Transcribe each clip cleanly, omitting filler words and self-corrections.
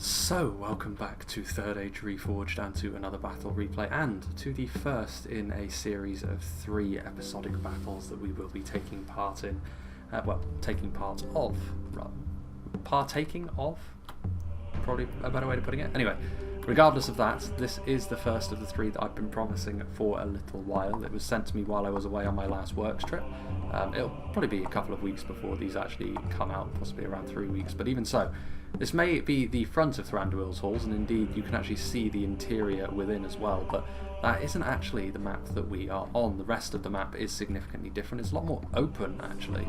So, welcome back to 3rd Age Reforged and to another battle replay, and to the first in a series of 3 episodic battles that we will be taking part in. Partaking of? Probably a better way of putting it. Anyway, regardless of that, this is the first of the 3 that I've been promising for a little while. It was sent to me while I was away on my last works trip. It'll probably be a couple of weeks before these actually come out, possibly around 3 weeks, but even so, this may be the front of Thrandruil's halls, and indeed you can actually see the interior within as well, but that isn't actually the map that we are on. The rest of the map is significantly different. It's a lot more open, actually,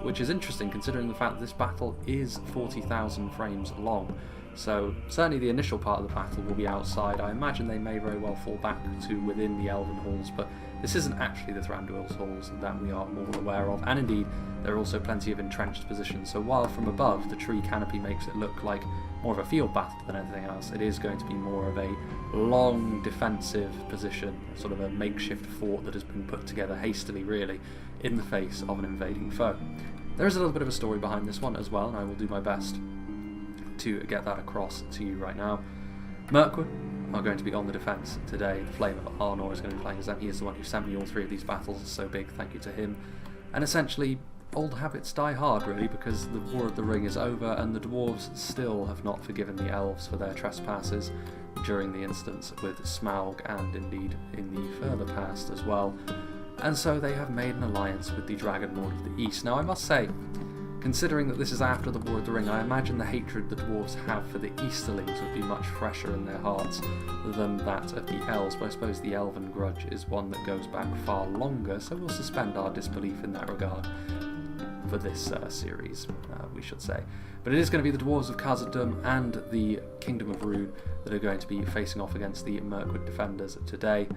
which is interesting considering the fact that this battle is 40,000 frames long. So certainly the initial part of the battle will be outside. I imagine they may very well fall back to within the Elven halls, but this isn't actually the Thrandruil's halls that we are more aware of, and indeed there are also plenty of entrenched positions, so while from above the tree canopy makes it look like more of a field battle than anything else, it is going to be more of a long defensive position, sort of a makeshift fort that has been put together hastily really in the face of an invading foe. There is a little bit of a story behind this one as well, and I will do my best to get that across to you right now. Mirkwood are going to be on the defence today. The Flame of Arnor is going to be playing as them. He is the one who sent me all 3 of these battles, so big thank you to him. And essentially, old habits die hard really, because the War of the Ring is over and the Dwarves still have not forgiven the elves for their trespasses during the instance with Smaug, and indeed in the further past as well. And so they have made an alliance with the Dragon Lord of the East. Now I must say, considering that this is after the War of the Ring, I imagine the hatred the dwarves have for the Easterlings would be much fresher in their hearts than that of the elves, but I suppose the elven grudge is one that goes back far longer, so we'll suspend our disbelief in that regard for this series, we should say. But it is going to be the Dwarves of Khazad Dum and the Kingdom of Rhun that are going to be facing off against the Mirkwood defenders today.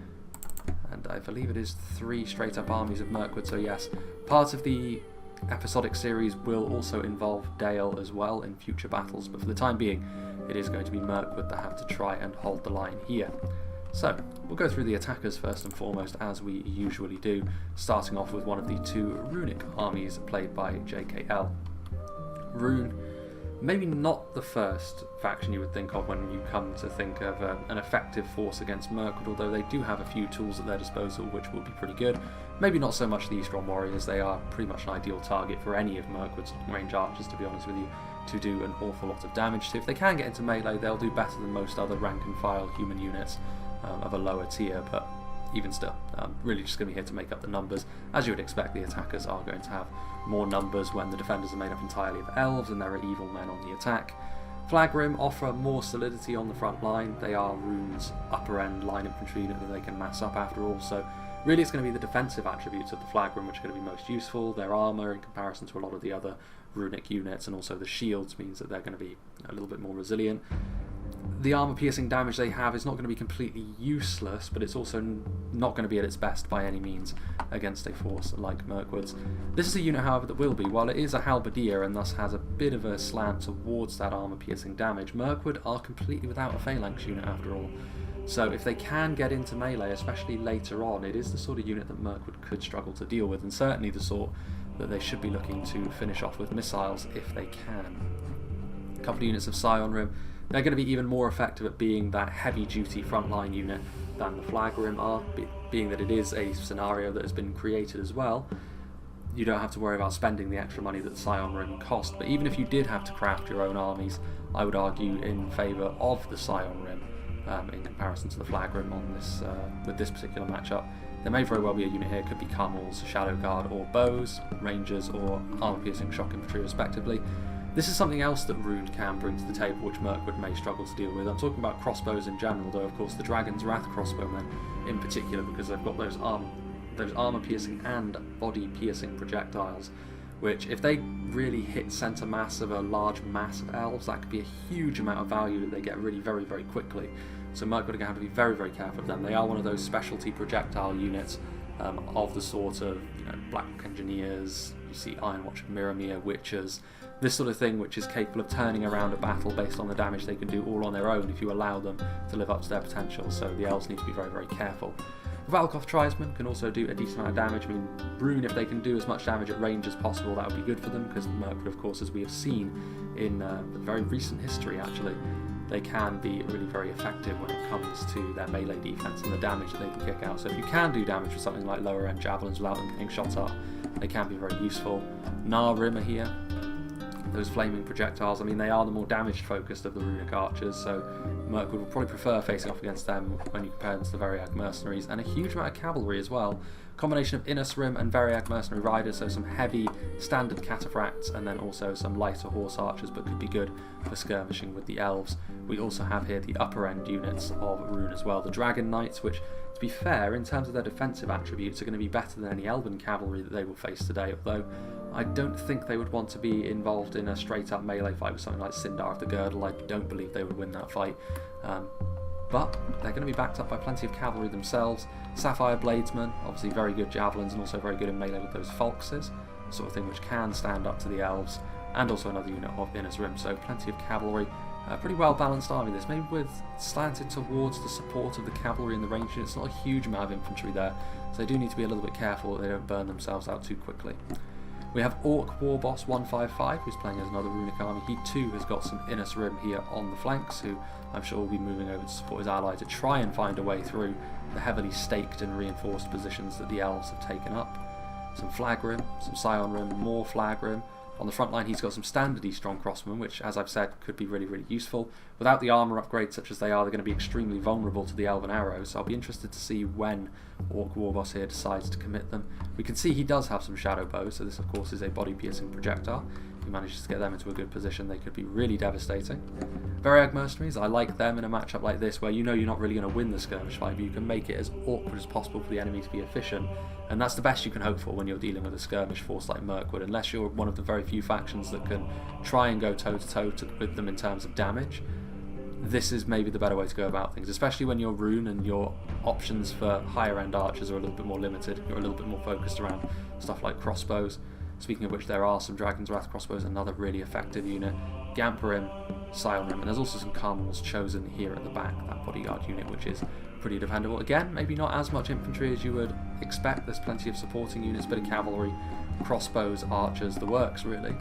And I believe it is 3 straight up armies of Mirkwood, so yes, part of the episodic series will also involve Dale as well in future battles, but for the time being it is going to be Mirkwood that have to try and hold the line here. So we'll go through the attackers first and foremost, as we usually do, starting off with one of the 2 runic armies played by JKL. Rhun, maybe not the first faction you would think of when you come to think of an effective force against Mirkwood, although they do have a few tools at their disposal which will be pretty good. Maybe not so much the Eastron Warriors. They are pretty much an ideal target for any of Mirkwood's range archers, to be honest with you, to do an awful lot of damage to. If they can get into melee, they'll do better than most other rank and file human units of a lower tier, but even still, really just going to be here to make up the numbers. As you would expect, the attackers are going to have more numbers when the defenders are made up entirely of elves and there are evil men on the attack. Flagrim offer more solidity on the front line. They are Rhune's upper end line infantry unit that they can mass up after all, so really it's going to be the defensive attributes of the Flagrim which are going to be most useful. Their armour in comparison to a lot of the other runic units, and also the shields, means that they're going to be a little bit more resilient. The armour piercing damage they have is not going to be completely useless, but it's also not going to be at its best by any means against a force like Mirkwood's. This is a unit, however, that will be, while it is a halberdier and thus has a bit of a slant towards that armour piercing damage, Mirkwood are completely without a phalanx unit after all. So if they can get into melee, especially later on, it is the sort of unit that Mirkwood could struggle to deal with, and certainly the sort that they should be looking to finish off with missiles if they can. A couple of units of Ironfoot. They're going to be even more effective at being that heavy-duty frontline unit than the Flagrim are, being that it is a scenario that has been created as well. You don't have to worry about spending the extra money that Scion cost, but even if you did have to craft your own armies, I would argue in favour of the Scion Rim in comparison to the Flagrim on this with this particular matchup. There may very well be a unit here, could be Carmels, Shadow Guard or Bows, Rangers or armour-piercing shock infantry respectively. This is something else that Rhun can bring to the table which Mirkwood may struggle to deal with. I'm talking about crossbows in general, though of course the Dragon's Wrath crossbowmen in particular, because they've got those armour-piercing and body-piercing projectiles, which if they really hit centre mass of a large mass of elves, that could be a huge amount of value that they get really very, very quickly. So Mirkwood are going to have to be very, very careful of them. They are one of those specialty projectile units of the sort of, Black Engineers, you see Ironwatch, Mirrormere, Witchers, this sort of thing, which is capable of turning around a battle based on the damage they can do all on their own if you allow them to live up to their potential. So the elves need to be very, very careful. The Valkoth Tribesmen can also do a decent amount of damage. I mean, Rhun, if they can do as much damage at range as possible, that would be good for them, because Mirkwood, of course, as we have seen in very recent history, actually, they can be really very effective when it comes to their melee defense and the damage that they can kick out. So if you can do damage with something like lower end javelins without them getting shot up, they can be very useful. Rim are here. Those flaming projectiles, I mean, they are the more damage focused of the runic archers, so Mirkwood will probably prefer facing off against them when you compare them to the Variag mercenaries, and a huge amount of cavalry as well. Combination of Rim and Variag mercenary riders, so some heavy standard cataphracts, and then also some lighter horse archers, but could be good for skirmishing with the elves. We also have here the upper end units of Rhun as well, the Dragon Knights, which, to be fair, in terms of their defensive attributes, are going to be better than any Elven cavalry that they will face today, although I don't think they would want to be involved in a straight-up melee fight with something like Sindar of the Girdle. I don't believe they would win that fight. But they're going to be backed up by plenty of cavalry themselves. Sapphire Bladesmen, obviously very good javelins and also very good in melee with those Falxes, sort of thing which can stand up to the elves, and also another unit of Rim, so plenty of cavalry. Pretty well balanced army this, maybe with slanted towards the support of the cavalry and the range units. Not a huge amount of infantry there, so they do need to be a little bit careful that they don't burn themselves out too quickly. We have Orc Warboss 155, who's playing as another runic army. He too has got some Rim here on the flanks, who I'm sure will be moving over to support his ally to try and find a way through the heavily staked and reinforced positions that the elves have taken up. Some Rim, some Scion Rim, more Rim. On the front line he's got some standardy strong crossmen, which, as I've said, could be really, really useful. Without the armour upgrades such as they are, they're going to be extremely vulnerable to the elven arrows, so I'll be interested to see when Orc Warboss here decides to commit them. We can see he does have some shadow bows, so this of course is a body-piercing projectile. If he manages to get them into a good position, they could be really devastating. Variag mercenaries, I like them in a matchup like this, where you know you're not really going to win the skirmish fight, but you can make it as awkward as possible for the enemy to be efficient, and that's the best you can hope for when you're dealing with a skirmish force like Mirkwood, unless you're one of the very few factions that can try and go toe-to-toe with them in terms of damage. This is maybe the better way to go about things, especially when you're Rhun and your options for higher end archers are a little bit more limited. You're a little bit more focused around stuff like crossbows. Speaking of which, there are some Dragon's Wrath crossbows, another really effective unit. Gamperim, Scion Rim, and there's also some Carmels chosen here at the back, that bodyguard unit, which is pretty defendable. Again, maybe not as much infantry as you would expect. There's plenty of supporting units, bit of cavalry, crossbows, archers, the works really.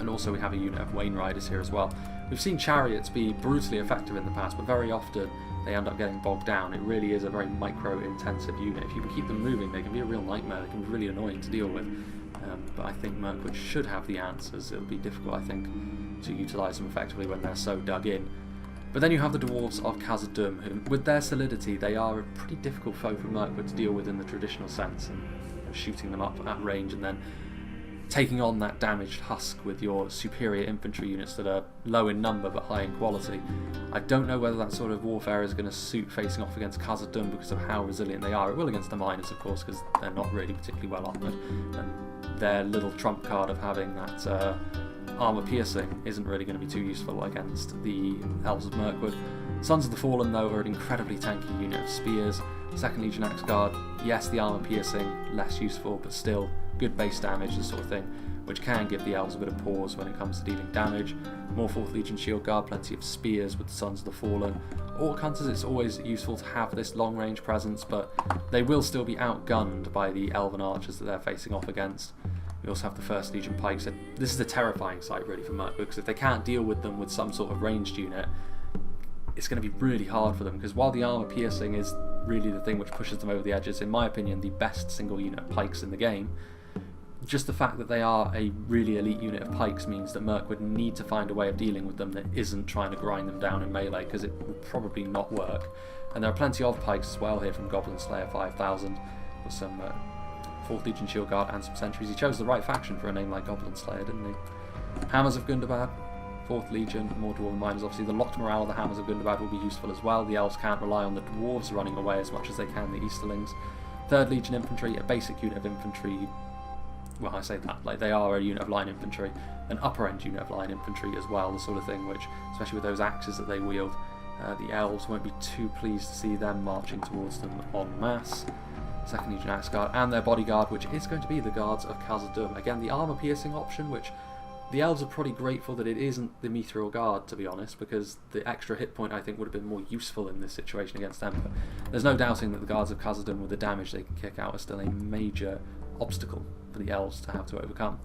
And also we have a unit of Wain Riders here as well. We've seen chariots be brutally effective in the past, but very often they end up getting bogged down. It really is a very micro-intensive unit. If you can keep them moving, they can be a real nightmare. They can be really annoying to deal with. But I think Mirkwood should have the answers. It'll be difficult, I think, to utilise them effectively when they're so dug in. But then you have the Dwarves of Khazad Dum, who, with their solidity, they are a pretty difficult foe for Mirkwood to deal with in the traditional sense, and shooting them up at range and then taking on that damaged husk with your superior infantry units that are low in number but high in quality. I don't know whether that sort of warfare is going to suit facing off against Khazad Dum because of how resilient they are. It will against the miners, of course, because they're not really particularly well armoured, and their little trump card of having that armour piercing isn't really going to be too useful against the elves of Mirkwood. Sons of the Fallen, though, are an incredibly tanky unit of spears. 2nd Legion Axe Guard, yes, the armour piercing, less useful, but still good base damage, this sort of thing, which can give the elves a bit of pause when it comes to dealing damage. More 4th Legion Shield Guard, plenty of spears with the Sons of the Fallen. Orc Hunters, it's always useful to have this long range presence, but they will still be outgunned by the Elven archers that they're facing off against. We also have the 1st Legion Pikes, and this is a terrifying sight really for Mirkwood, because if they can't deal with them with some sort of ranged unit, it's going to be really hard for them, because while the armour piercing is really the thing which pushes them over the edges, in my opinion the best single unit of pikes in the game, just the fact that they are a really elite unit of pikes means that Mirkwood need to find a way of dealing with them that isn't trying to grind them down in melee, because it will probably not work. And there are plenty of pikes as well here from Goblin Slayer 5000, with some 4th Legion Shield Guard and some sentries. He chose the right faction for a name like Goblin Slayer, didn't he? Hammers of Gundabad, 4th Legion, more Dwarven miners. Obviously the locked morale of the Hammers of Gundabad will be useful as well. The elves can't rely on the dwarves running away as much as they can the Easterlings. 3rd Legion Infantry, a basic unit of infantry. Well, I say that, like they are a unit of line infantry, an upper end unit of line infantry as well, the sort of thing which, especially with those axes that they wield, the elves won't be too pleased to see them marching towards them en masse. 2nd Legion Axe Guard and their bodyguard, which is going to be the Guards of Khazad Dum. Again, the armour piercing option, which the elves are probably grateful that it isn't the Mithril Guard, to be honest, because the extra hit point I think would have been more useful in this situation against them. But there's no doubting that the Guards of Khazad Dum, with the damage they can kick out, are still a major obstacle for the elves to have to overcome.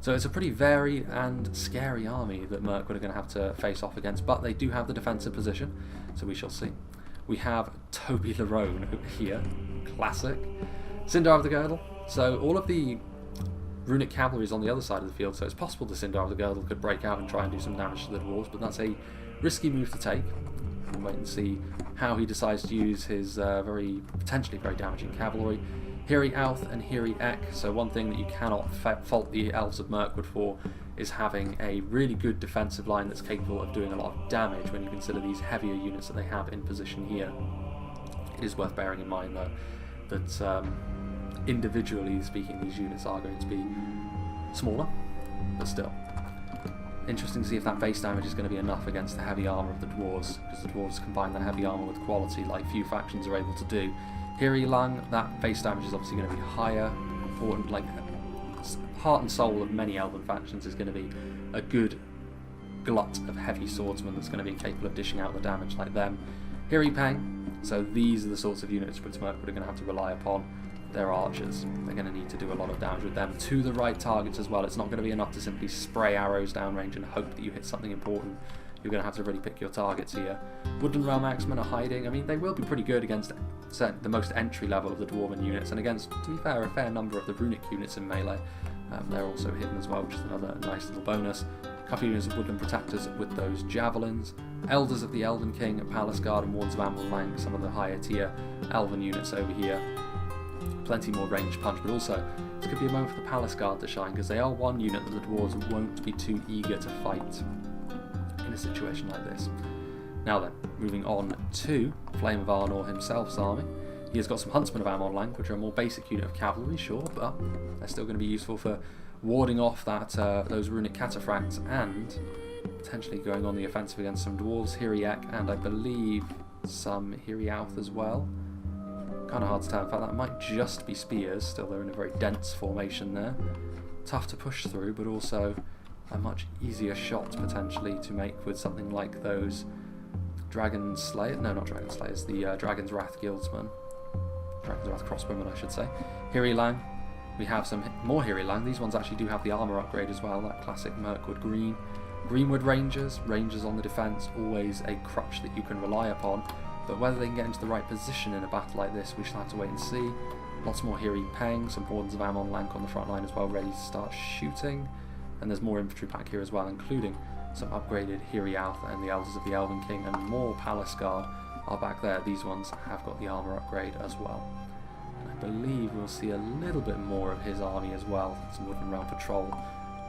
So it's a pretty varied and scary army that Mirkwood are going to have to face off against, but they do have the defensive position, so we shall see. We have Toby the Rhun here, classic. Sindar of the Girdle, so all of the runic cavalry is on the other side of the field, so it's possible the Sindar of the Girdle could break out and try and do some damage to the dwarves, but that's a risky move to take. We'll wait and see how he decides to use his potentially very damaging cavalry. Hiri Alth and Hiri Ek, so one thing that you cannot fault the Elves of Mirkwood for is having a really good defensive line that's capable of doing a lot of damage when you consider these heavier units that they have in position here. It is worth bearing in mind though that individually speaking these units are going to be smaller, but still. Interesting to see if that base damage is going to be enough against the heavy armour of the dwarves, because the dwarves combine that heavy armour with quality like few factions are able to do. Hiri Lang, that base damage is obviously going to be higher, important, like heart and soul of many elven factions is going to be a good glut of heavy swordsmen that's going to be capable of dishing out the damage like them. Hiri Peng, so these are the sorts of units which Mirkwood are going to have to rely upon. They're archers, they're going to need to do a lot of damage with them to the right targets as well. It's not going to be enough to simply spray arrows downrange and hope that you hit something important. You're going to have to really pick your targets here. Woodland Realm Axemen are hiding. I mean, they will be pretty good against the most entry level of the Dwarven units, and against, to be fair, a fair number of the runic units in melee. They're also hidden as well, which is another nice little bonus. A couple of units of Woodland Protectors with those javelins. Elders of the Elvenking, Palace Guard and Wards of Amallang, some of the higher tier Elven units over here. Plenty more ranged punch, but also this could be a moment for the Palace Guard to shine, because they are one unit that the dwarves won't be too eager to fight in a situation like this. Now then, moving on to Flame of Arnor himself's army. He has got some Huntsmen of Amallang, which are a more basic unit of cavalry, sure, but they're still going to be useful for warding off that those runic cataphracts and potentially going on the offensive against some dwarves, Hiri Ek, and I believe some Hiri Alth as well. Kind of hard to tell. In fact, that might just be spears. Still, they're in a very dense formation there. Tough to push through, but also a much easier shot potentially to make with something like those Dragon Slayers. No, not Dragon Slayers. The Dragon's Wrath Guildsmen. Dragon's Wrath Crossbowmen, I should say. Hiri Lang. We have some more Hiri Lang. These ones actually do have the armour upgrade as well. That classic Mirkwood green. Greenwood Rangers. Rangers on the defence. Always a crutch that you can rely upon. But whether they can get into the right position in a battle like this, we shall have to wait and see. Lots more Hiri Peng, some Wardens of Amallang on the front line as well, ready to start shooting. And there's more infantry back here as well, including some upgraded Hiri Alth and the Elders of the Elvenking, and more Palace Guard are back there. These ones have got the armour upgrade as well. And I believe we'll see a little bit more of his army as well. Some Woodland Realm Patrol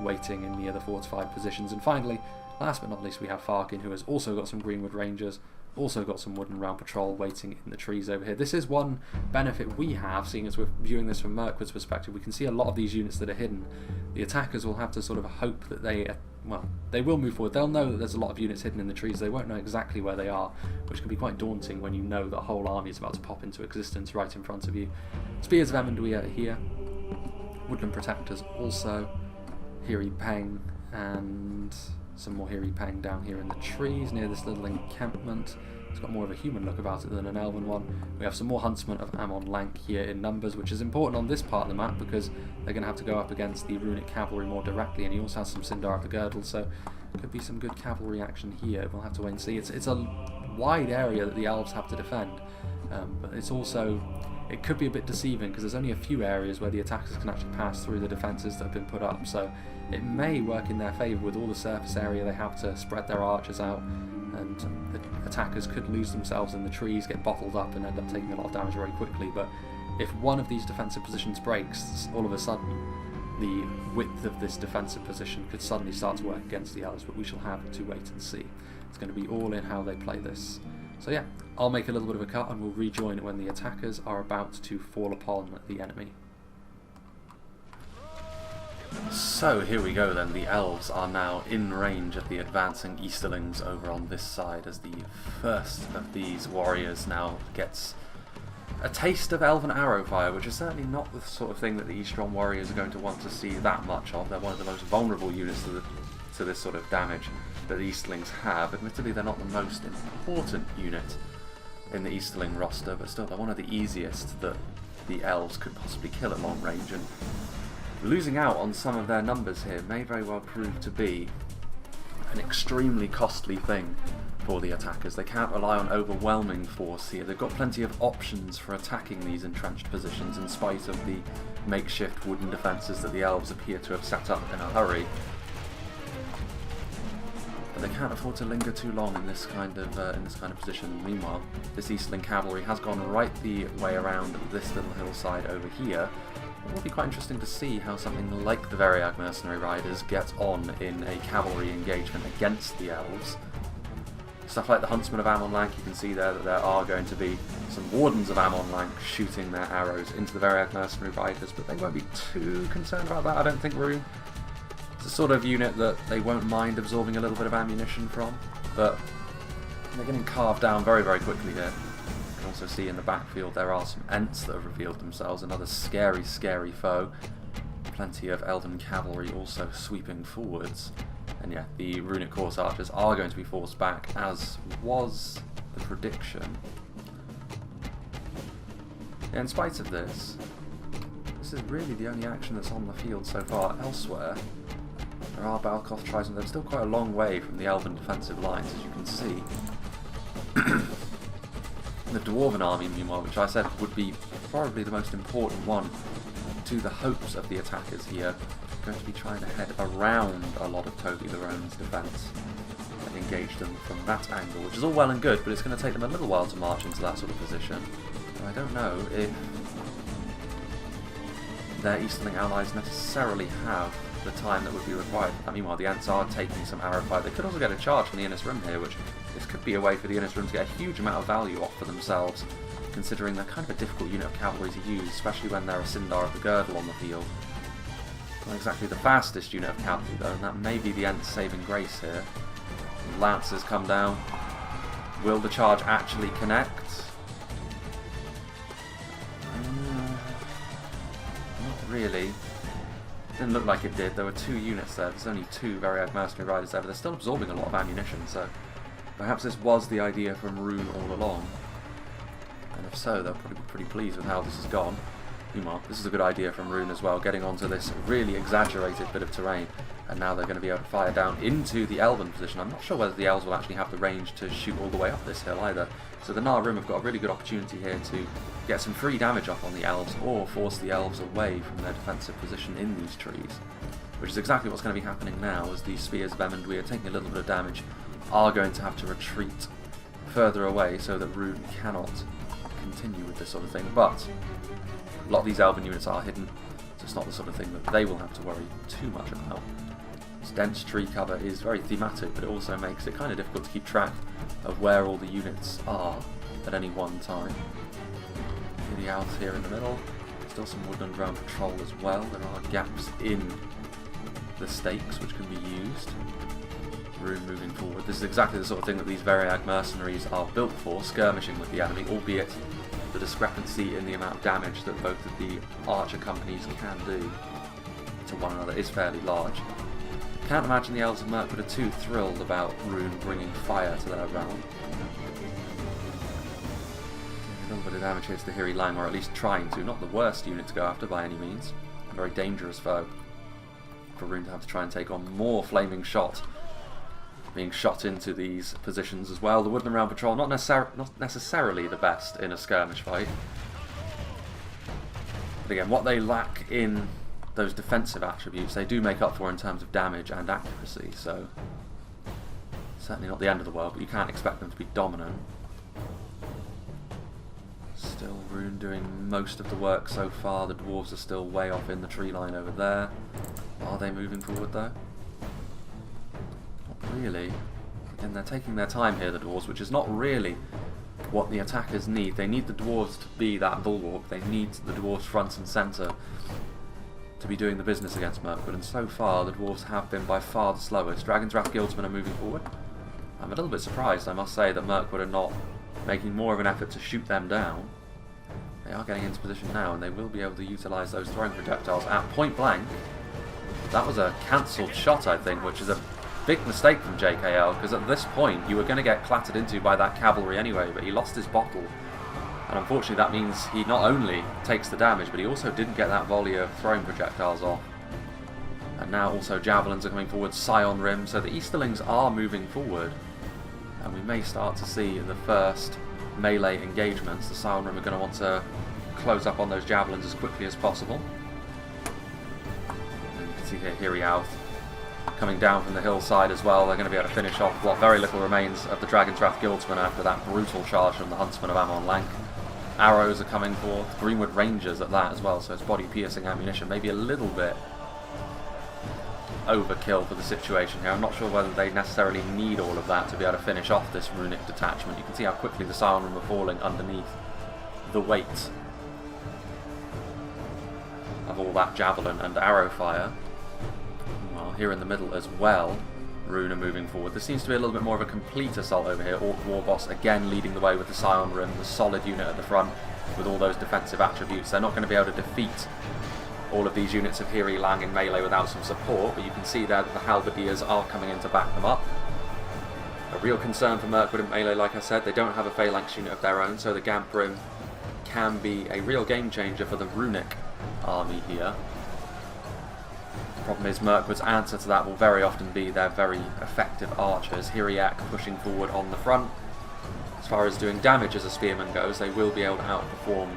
waiting in the other fortified positions. And finally, last but not least, we have Farkin, who has also got some Greenwood Rangers. Also got some Woodland Realm Patrol waiting in the trees over here. This is one benefit we have, seeing as we're viewing this from Mirkwood's perspective. We can see a lot of these units that are hidden. The attackers will have to sort of hope that they will move forward. They'll know that there's a lot of units hidden in the trees. They won't know exactly where they are, which can be quite daunting when you know that a whole army is about to pop into existence right in front of you. Spears of Amenduia are here. Woodland Protectors also. Hiri Peng and some more Hiri Peng down here in the trees near this little encampment. It's got more of a human look about it than an elven one. We have some more Huntsmen of Amallang here in numbers, which is important on this part of the map because they're going to have to go up against the runic cavalry more directly, and he also has some Sindar of the Girdle, so could be some good cavalry action here. We'll have to wait and see. It's a wide area that the elves have to defend, but it's also, it could be a bit deceiving because there's only a few areas where the attackers can actually pass through the defences that have been put up, so it may work in their favour with all the surface area they have to spread their archers out, and the attackers could lose themselves in the trees, get bottled up and end up taking a lot of damage very quickly. But if one of these defensive positions breaks, all of a sudden the width of this defensive position could suddenly start to work against the elves, but we shall have to wait and see. It's going to be all in how they play this. So yeah, I'll make a little bit of a cut and we'll rejoin when the attackers are about to fall upon the enemy. So here we go then, the elves are now in range of the advancing Easterlings over on this side as the first of these warriors now gets a taste of Elven arrow fire, which is certainly not the sort of thing that the Eastron warriors are going to want to see that much of. They're one of the most vulnerable units to this sort of damage that the Easterlings have. Admittedly, they're not the most important unit in the Easterling roster, but still they're one of the easiest that the elves could possibly kill at long range, and losing out on some of their numbers here may very well prove to be an extremely costly thing for the attackers. They can't rely on overwhelming force here. They've got plenty of options for attacking these entrenched positions in spite of the makeshift wooden defences that the elves appear to have set up in a hurry. But they can't afford to linger too long in this kind of position. Meanwhile, this Eastling cavalry has gone right the way around this little hillside over here. It will be quite interesting to see how something like the Variag Mercenary Riders get on in a cavalry engagement against the elves. Stuff like the Huntsmen of Amon-Lank, you can see there that there are going to be some Wardens of Amon-Lank shooting their arrows into the Variag Mercenary Riders, but they won't be too concerned about that, I don't think, Rhun. It's a sort of unit that they won't mind absorbing a little bit of ammunition from, but they're getting carved down very, very quickly here. You can also see in the backfield there are some Ents that have revealed themselves, another scary, scary foe. Plenty of Elven cavalry also sweeping forwards. And yeah, the Runic Horse Archers are going to be forced back, as was the prediction. Yeah, in spite of this, this is really the only action that's on the field so far. Elsewhere, there are Balkoth Trisons. They're still quite a long way from the Elven defensive lines, as you can see. The Dwarven army, meanwhile, which I said would be probably the most important one to the hopes of the attackers here, going to be trying to head around a lot of Toby the Roan's defence and engage them from that angle, which is all well and good, but it's going to take them a little while to march into that sort of position. And I don't know if their Easterling allies necessarily have the time that would be required. And meanwhile, the Ents are taking some arrow fire. They could also get a charge from the Innis Rim here, which this could be a way for the Innis Rim to get a huge amount of value off for themselves, considering they're kind of a difficult unit of cavalry to use, especially when they're a Sindar of the Girdle on the field. Not exactly the fastest unit of cavalry though, and that may be the Ents' saving grace here. Lancers come down. Will the charge actually connect? Not really. Didn't look like it did. There were two units there. There's only two Variag Mercenary Riders there, but they're still absorbing a lot of ammunition, so perhaps this was the idea from Rhun all along. And if so, they'll probably be pretty pleased with how this has gone. Meanwhile, this is a good idea from Rhun as well, getting onto this really exaggerated bit of terrain, and now they're going to be able to fire down into the Elven position. I'm not sure whether the elves will actually have the range to shoot all the way up this hill either, so the Nar Rim have got a really good opportunity here to get some free damage off on the elves, or force the elves away from their defensive position in these trees, which is exactly what's going to be happening now, as the Spears of Emondwe are taking a little bit of damage, are going to have to retreat further away so that Rhun cannot continue with this sort of thing. But a lot of these Elven units are hidden, so it's not the sort of thing that they will have to worry too much about. This dense tree cover is very thematic, but it also makes it kind of difficult to keep track of where all the units are at any one time. The elves here in the middle, still some Woodland Realm patrol as well. There are gaps in the stakes which can be used. Rhun moving forward. This is exactly the sort of thing that these Variag mercenaries are built for, skirmishing with the enemy, albeit the discrepancy in the amount of damage that both of the archer companies can do to one another is fairly large. Can't imagine the elves of Mirkwood are too thrilled about Rhun bringing fire to their realm. A little bit of damage here to the Hiri Lang, or at least trying to. Not the worst unit to go after by any means. A very dangerous foe for Rhun to have to try and take on more flaming shot being shot into these positions as well. The Woodland Realm Patrol not necessarily the best in a skirmish fight. But again, what they lack in those defensive attributes, they do make up for in terms of damage and accuracy, so certainly not the end of the world, but you can't expect them to be dominant. Still Rhun doing most of the work so far. The dwarves are still way off in the tree line over there. Are they moving forward though? Really, and they're taking their time here, the dwarves, which is not really what the attackers need. They need the dwarves to be that bulwark. They need the dwarves front and centre to be doing the business against Mirkwood, and so far the dwarves have been by far the slowest. Dragon's Wrath Guildsmen are moving forward. I'm a little bit surprised, I must say, that Mirkwood are not making more of an effort to shoot them down. They are getting into position now, and they will be able to utilise those throwing projectiles at point blank. That was a cancelled shot, I think, which is a big mistake from JKL, because at this point you were going to get clattered into by that cavalry anyway, but he lost his bottle. And unfortunately that means he not only takes the damage, but he also didn't get that volley of throwing projectiles off. And now also javelins are coming forward, Scion Rim, so the Easterlings are moving forward. And we may start to see in the first melee engagements, the Scion Rim are going to want to close up on those javelins as quickly as possible. And you can see here Hiriauth coming down from the hillside as well. They're going to be able to finish off what very little remains of the Dragon's Wrath Guildsmen after that brutal charge from the Huntsman of Amon Lank. Arrows are coming forth, Greenwood Rangers at that as well, so it's body-piercing ammunition, maybe a little bit overkill for the situation here. I'm not sure whether they necessarily need all of that to be able to finish off this runic detachment. You can see how quickly the Scion Rim are falling underneath the weight of all that javelin and arrow fire. Well, here in the middle as well, Rhun are moving forward. There seems to be a little bit more of a complete assault over here. Orc Warboss again leading the way with the Scion Rim, the solid unit at the front with all those defensive attributes. They're not going to be able to defeat all of these units of Hiri Lang in melee without some support, but you can see there that the Halberdiers are coming in to back them up. A real concern for Mirkwood in melee, like I said, they don't have a phalanx unit of their own, so the Gamp Rim can be a real game changer for the runic army here. The problem is Mirkwood's answer to that will very often be their very effective archers. Hiriak pushing forward on the front. As far as doing damage as a spearman goes, they will be able to outperform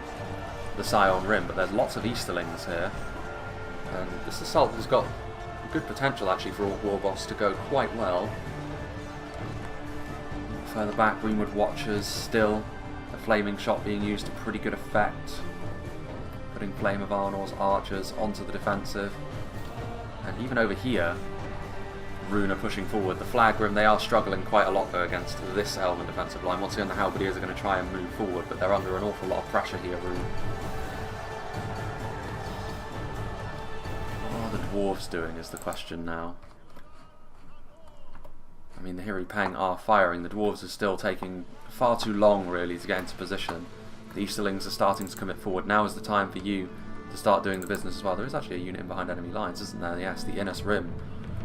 the Scion Rim, but there's lots of Easterlings here. And this assault has got good potential actually for Orc Warboss to go quite well. Further back, Greenwood Watchers still. A flaming shot being used to pretty good effect. Putting Flame of Arnor's archers onto the defensive. And even over here, Rhun are pushing forward. The Flag Rim, they are struggling quite a lot though against this element defensive line. Once again, the Halberdiers are going to try and move forward, but they're under an awful lot of pressure here, Rhun. What are the Dwarves doing is the question now. I mean, the Hiri Peng are firing. The Dwarves are still taking far too long, really, to get into position. The Easterlings are starting to commit forward. Now is the time for you to start doing the business as well. There is actually a unit in behind enemy lines, isn't there? Yes, the Innis Rim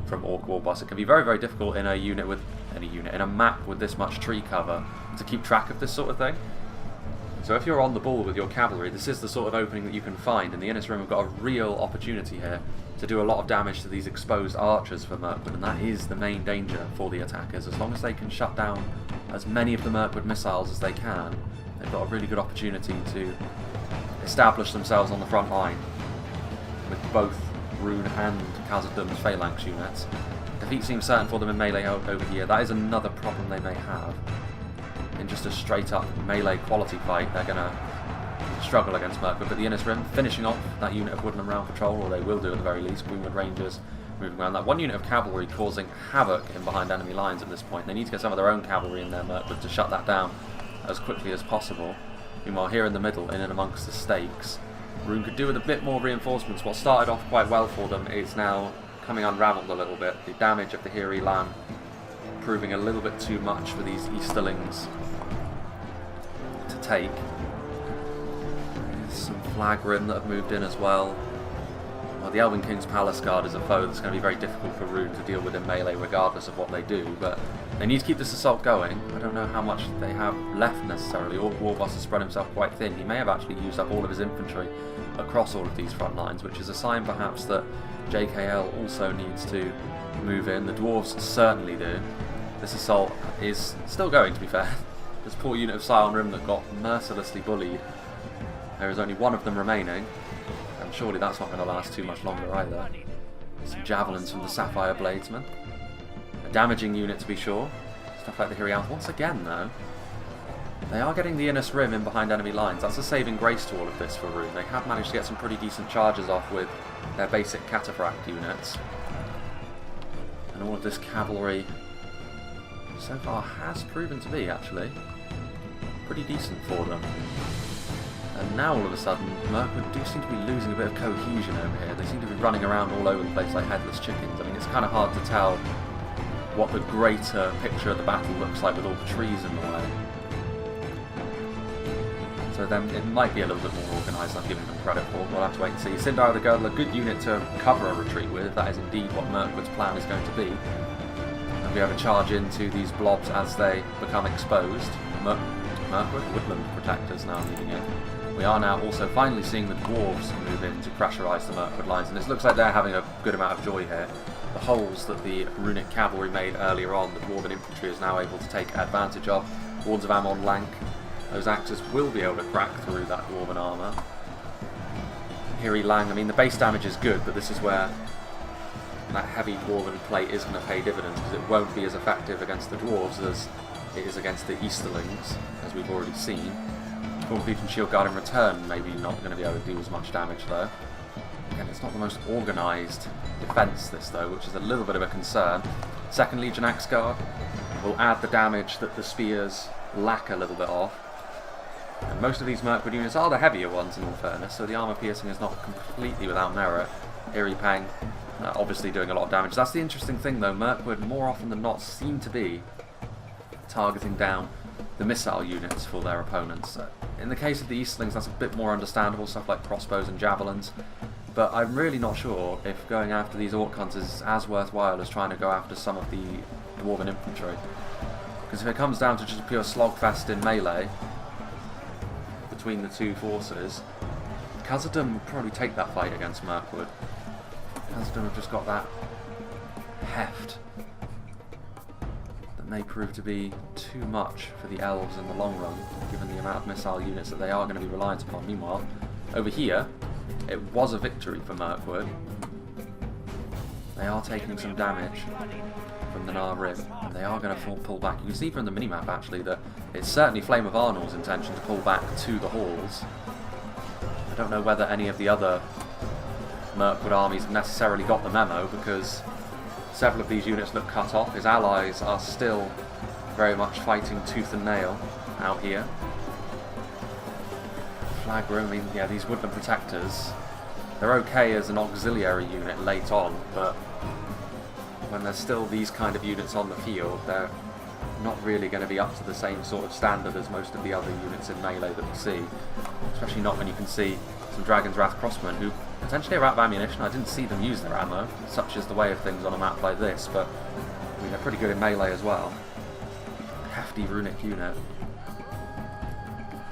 from Orc Warboss. It can be very, very difficult in a unit with in a map with this much tree cover to keep track of this sort of thing. So if you're on the ball with your cavalry, this is the sort of opening that you can find, and the Innis Rim have got a real opportunity here to do a lot of damage to these exposed archers for Mirkwood, and that is the main danger for the attackers. As long as they can shut down as many of the Mirkwood missiles as they can, they've got a really good opportunity to establish themselves on the front line with both Rhun and Khazad Dum's phalanx units. Defeat seems certain for them in melee over here. That is another problem they may have. In just a straight up melee quality fight, they're going to struggle against Mirkwood, but the Innis Rim finishing off that unit of Woodland Realm patrol, or they will do at the very least. Greenwood Rangers moving around. That one unit of cavalry causing havoc in behind enemy lines at this point. They need to get some of their own cavalry in there, Mirkwood, to shut that down as quickly as possible. Meanwhile, here in the middle, in and amongst the stakes, Rhun could do with a bit more reinforcements. What started off quite well for them is now coming unravelled a little bit. The damage of the Hiri Lan proving a little bit too much for these Easterlings to take. There's some Flag Rim that have moved in as well. Well, the Elvenking's Palace Guard is a foe that's going to be very difficult for Rhun to deal with in melee regardless of what they do, but they need to keep this assault going. I don't know how much they have left necessarily. Orc Warboss has spread himself quite thin. He may have actually used up all of his infantry across all of these front lines, which is a sign perhaps that JKL also needs to move in. The Dwarves certainly do. This assault is still going, to be fair. This poor unit of Scion Rim that got mercilessly bullied. There is only one of them remaining, and surely that's not going to last too much longer either. Some javelins from the Sapphire Bladesman. A damaging unit to be sure. Stuff like the Hiriauth. Once again though, they are getting the Innis Rim in behind enemy lines. That's a saving grace to all of this for Rhun. They have managed to get some pretty decent charges off with their basic cataphract units. And all of this cavalry so far has proven to be actually pretty decent for them. And now all of a sudden, Mirkwood do seem to be losing a bit of cohesion over here. They seem to be running around all over the place like headless chickens. I mean, it's kind of hard to tell what the greater picture of the battle looks like with all the trees in the way. So then it might be a little bit more organised than I'm giving them credit for. We'll have to wait and see. Sindar the Girdle, a good unit to cover a retreat with, if that is indeed what Mirkwood's plan is going to be. And we have a charge into these blobs as they become exposed. Mirkwood, Woodland Protectors now moving in. We are now also finally seeing the Dwarves move in to pressurise the Mirkwood lines, and it looks like they're having a good amount of joy here. The holes that the runic cavalry made earlier on, the Dwarven infantry is now able to take advantage of. Horns of Ammon Lank, those axes will be able to crack through that Dwarven armour. Hiri Lang, I mean the base damage is good, but this is where that heavy Dwarven plate is going to pay dividends, because it won't be as effective against the Dwarves as it is against the Easterlings, as we've already seen. Thornleaf and Shield Guard in return maybe not going to be able to do as much damage though. Again, it's not the most organised defence this though, which is a little bit of a concern. 2nd Legion Axe Guard will add the damage that the spears lack a little bit of. And most of these Mirkwood units are the heavier ones in all fairness, so the armour piercing is not completely without merit. Eerie Pang obviously doing a lot of damage. That's the interesting thing though, Mirkwood more often than not seem to be targeting down the missile units for their opponents. In the case of the Eastlings, that's a bit more understandable, stuff like crossbows and javelins, but I'm really not sure if going after these Orc Hunters is as worthwhile as trying to go after some of the Dwarven infantry. Because if it comes down to just a pure slogfest in melee between the two forces, Khazad Dum would probably take that fight against Mirkwood. Khazad Dum have just got that heft may prove to be too much for the elves in the long run, given the amount of missile units that they are going to be reliant upon. Meanwhile, over here, it was a victory for Mirkwood. They are taking some damage from the Nar Rib, and they are going to pull back. You can see from the minimap actually that it's certainly Flame of Arnold's intention to pull back to the halls. I don't know whether any of the other Mirkwood armies have necessarily got the memo, because several of these units look cut off. His allies are still very much fighting tooth and nail out here. Flag Room, I mean, yeah, these Woodland Protectors, they're okay as an auxiliary unit late on, but when there's still these kind of units on the field, they're not really going to be up to the same sort of standard as most of the other units in melee that we see. Especially not when you can see some Dragon's Wrath crossmen who potentially are out of ammunition. I didn't see them use their ammo, such is the way of things on a map like this, but I mean, they're pretty good in melee as well. Hefty runic unit.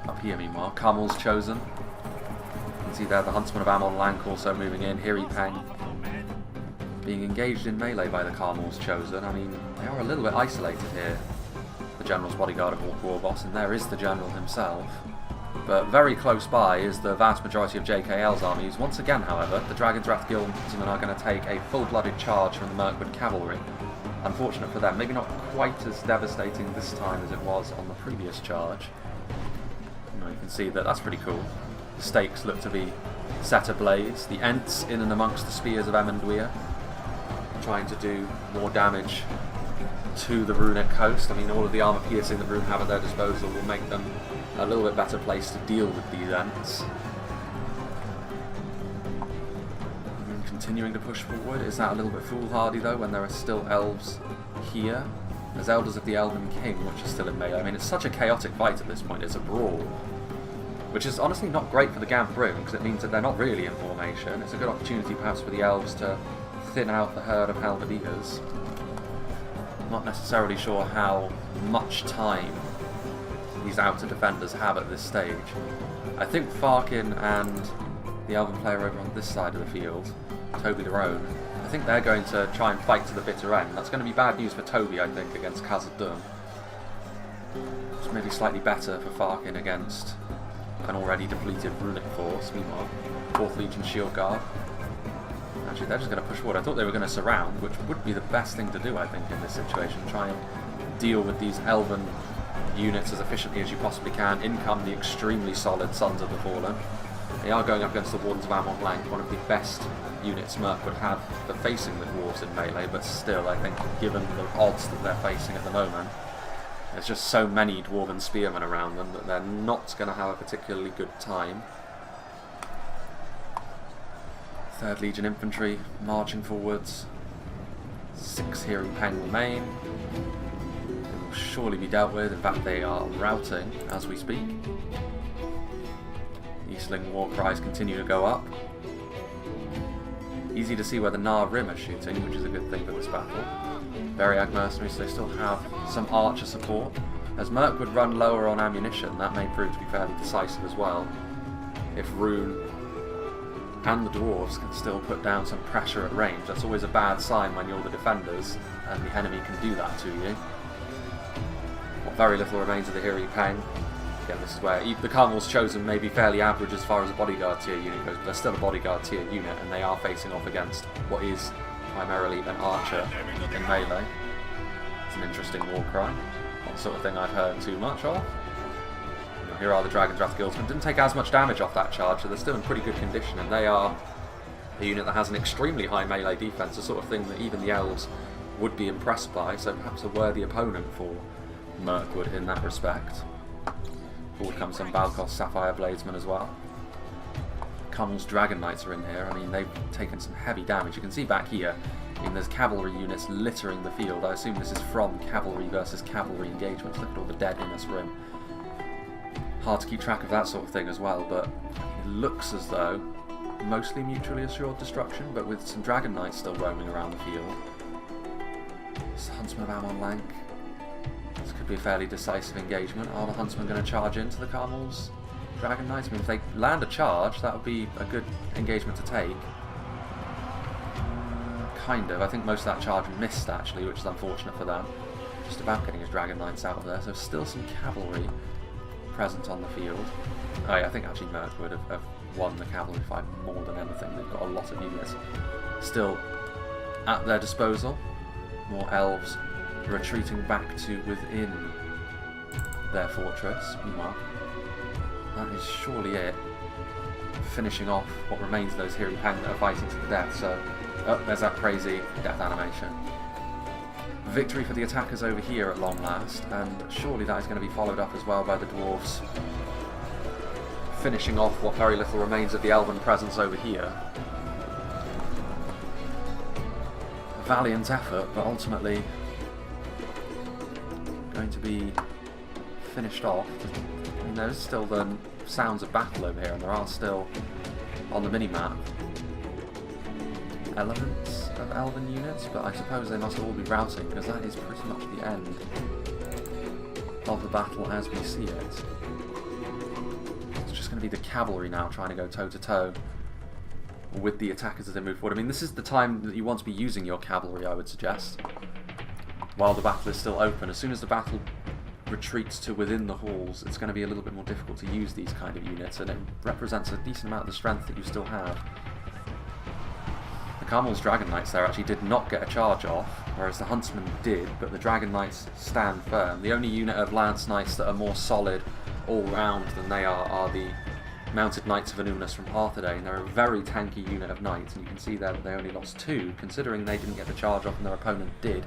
Up here, meanwhile, Carmel's Chosen. You can see there the Huntsman of Ammon Lank also moving in. Hiri Peng being engaged in melee by the Carmel's Chosen. I mean, they are a little bit isolated here, the General's Bodyguard of Orc Warboss, and there is the General himself. But very close by is the vast majority of JKL's armies. Once again, however, the Dragon's Wrath Guildsmen are going to take a full-blooded charge from the Mirkwood Cavalry. Unfortunate for them, maybe not quite as devastating this time as it was on the previous charge. You can see that that's pretty cool. The stakes look to be set ablaze. The Ents in and amongst the spears of Emondwyr, trying to do more damage to the runic host. I mean, all of the armour piercing that Rhun have at their disposal will make them a little bit better placed to deal with these Ents. Continuing to push forward. Is that a little bit foolhardy though, when there are still elves here? There's Elders of the Elvenking, which are still in melee. I mean, it's such a chaotic fight at this point. It's a brawl, which is honestly not great for the Gamp Room, because it means that they're not really in formation. It's a good opportunity perhaps for the elves to thin out the herd of halberdiers. I'm not necessarily sure how much time these outer defenders have at this stage. I think Farkin and the elven player over on this side of the field, Toby the Roan, I think they're going to try and fight to the bitter end. That's going to be bad news for Toby, I think, against Khazad Dum. It's maybe slightly better for Farkin against an already depleted runic force. Meanwhile, 4th Legion Shield Guard. Actually, they're just going to push forward. I thought they were going to surround, which would be the best thing to do, I think, in this situation. Try and deal with these elven units as efficiently as you possibly can. In come the extremely solid Sons of the Fallen. They are going up against the Wardens of Ammon Lank, one of the best units Mirkwood have for facing the dwarves in melee, but still, I think, given the odds that they're facing at the moment, there's just so many Dwarven Spearmen around them that they're not going to have a particularly good time. 3rd Legion Infantry marching forwards. 6 here in Peng remain. They will surely be dealt with. In fact, they are routing as we speak. Eastling war cries continue to go up. Easy to see where the Rim are shooting, which is a good thing for this battle. Variag mercenaries, so they still have some archer support. As Mirkwood run lower on ammunition, that may prove to be fairly decisive as well. If Rhun and the dwarves can still put down some pressure at range, that's always a bad sign when you're the defenders and the enemy can do that to you. What very little remains of the ERYN. Again, this is where the Carmel's chosen may be fairly average as far as a bodyguard tier unit goes, but they're still a bodyguard tier unit, and they are facing off against what is primarily an archer in melee. It's an interesting war cry, not the sort of thing I've heard too much of. Here are the Dragon's Wrath Guildsmen. Didn't take as much damage off that charge, so they're still in pretty good condition, and they are a unit that has an extremely high melee defense, the sort of thing that even the elves would be impressed by, so perhaps a worthy opponent for Mirkwood in that respect. Forward comes some Balkos Sapphire Bladesmen as well. Cummel's Dragon Knights are in here. I mean, they've taken some heavy damage. You can see back here, I mean, there's cavalry units littering the field. I assume this is from cavalry versus cavalry engagements. Look at all the dead in this room. Hard to keep track of that sort of thing as well, but it looks as though mostly mutually assured destruction, but with some Dragon Knights still roaming around the field. Huntsman of Amon Lank. This could be a fairly decisive engagement. Are the Huntsmen going to charge into the Carmel's Dragon Knights? I mean, if they land a charge, that would be a good engagement to take. Kind of. I think most of that charge missed, actually, which is unfortunate for them. Just about getting his Dragon Knights out of there. So still some cavalry present on the field. Oh yeah, I think actually Mirkwood have won the cavalry fight more than anything. They've got a lot of units still at their disposal. More elves retreating back to within their fortress. Meanwhile, that is surely it. Finishing off what remains of those ERYN that are fighting to the death. So, oh, there's that crazy death animation. Victory for the attackers over here at long last, and surely that is going to be followed up as well by the dwarves finishing off what very little remains of the elven presence over here. A valiant effort, but ultimately going to be finished off. I mean, there's still the sounds of battle over here, and there are still on the minimap elements of elven units, but I suppose they must all be routing, because that is pretty much the end of the battle as we see it. It's just going to be the cavalry now trying to go toe-to-toe with the attackers as they move forward. I mean, this is the time that you want to be using your cavalry, I would suggest, while the battle is still open. As soon as the battle retreats to within the halls, it's going to be a little bit more difficult to use these kind of units, and it represents a decent amount of the strength that you still have. The Carmel's Dragon Knights there actually did not get a charge off, whereas the Huntsmen did, but the Dragon Knights stand firm. The only unit of Lance Knights that are more solid all round than they are the Mounted Knights of Anunus from Hearthaday, and they're a very tanky unit of knights, and you can see there that they only lost 2, considering they didn't get the charge off and their opponent did.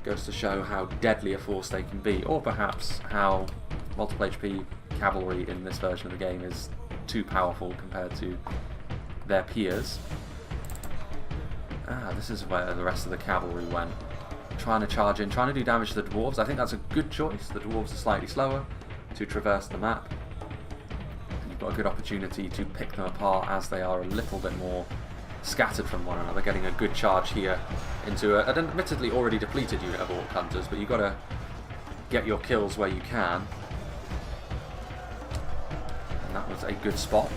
Goes to show how deadly a force they can be, or perhaps how multiple HP cavalry in this version of the game is too powerful compared to their peers. This is where the rest of the cavalry went. Trying to charge in, trying to do damage to the dwarves. I think that's a good choice. The dwarves are slightly slower to traverse the map. And you've got a good opportunity to pick them apart as they are a little bit more scattered from one another. Getting a good charge here into an admittedly already depleted unit of Orc Hunters, but you've got to get your kills where you can. And that was a good spot.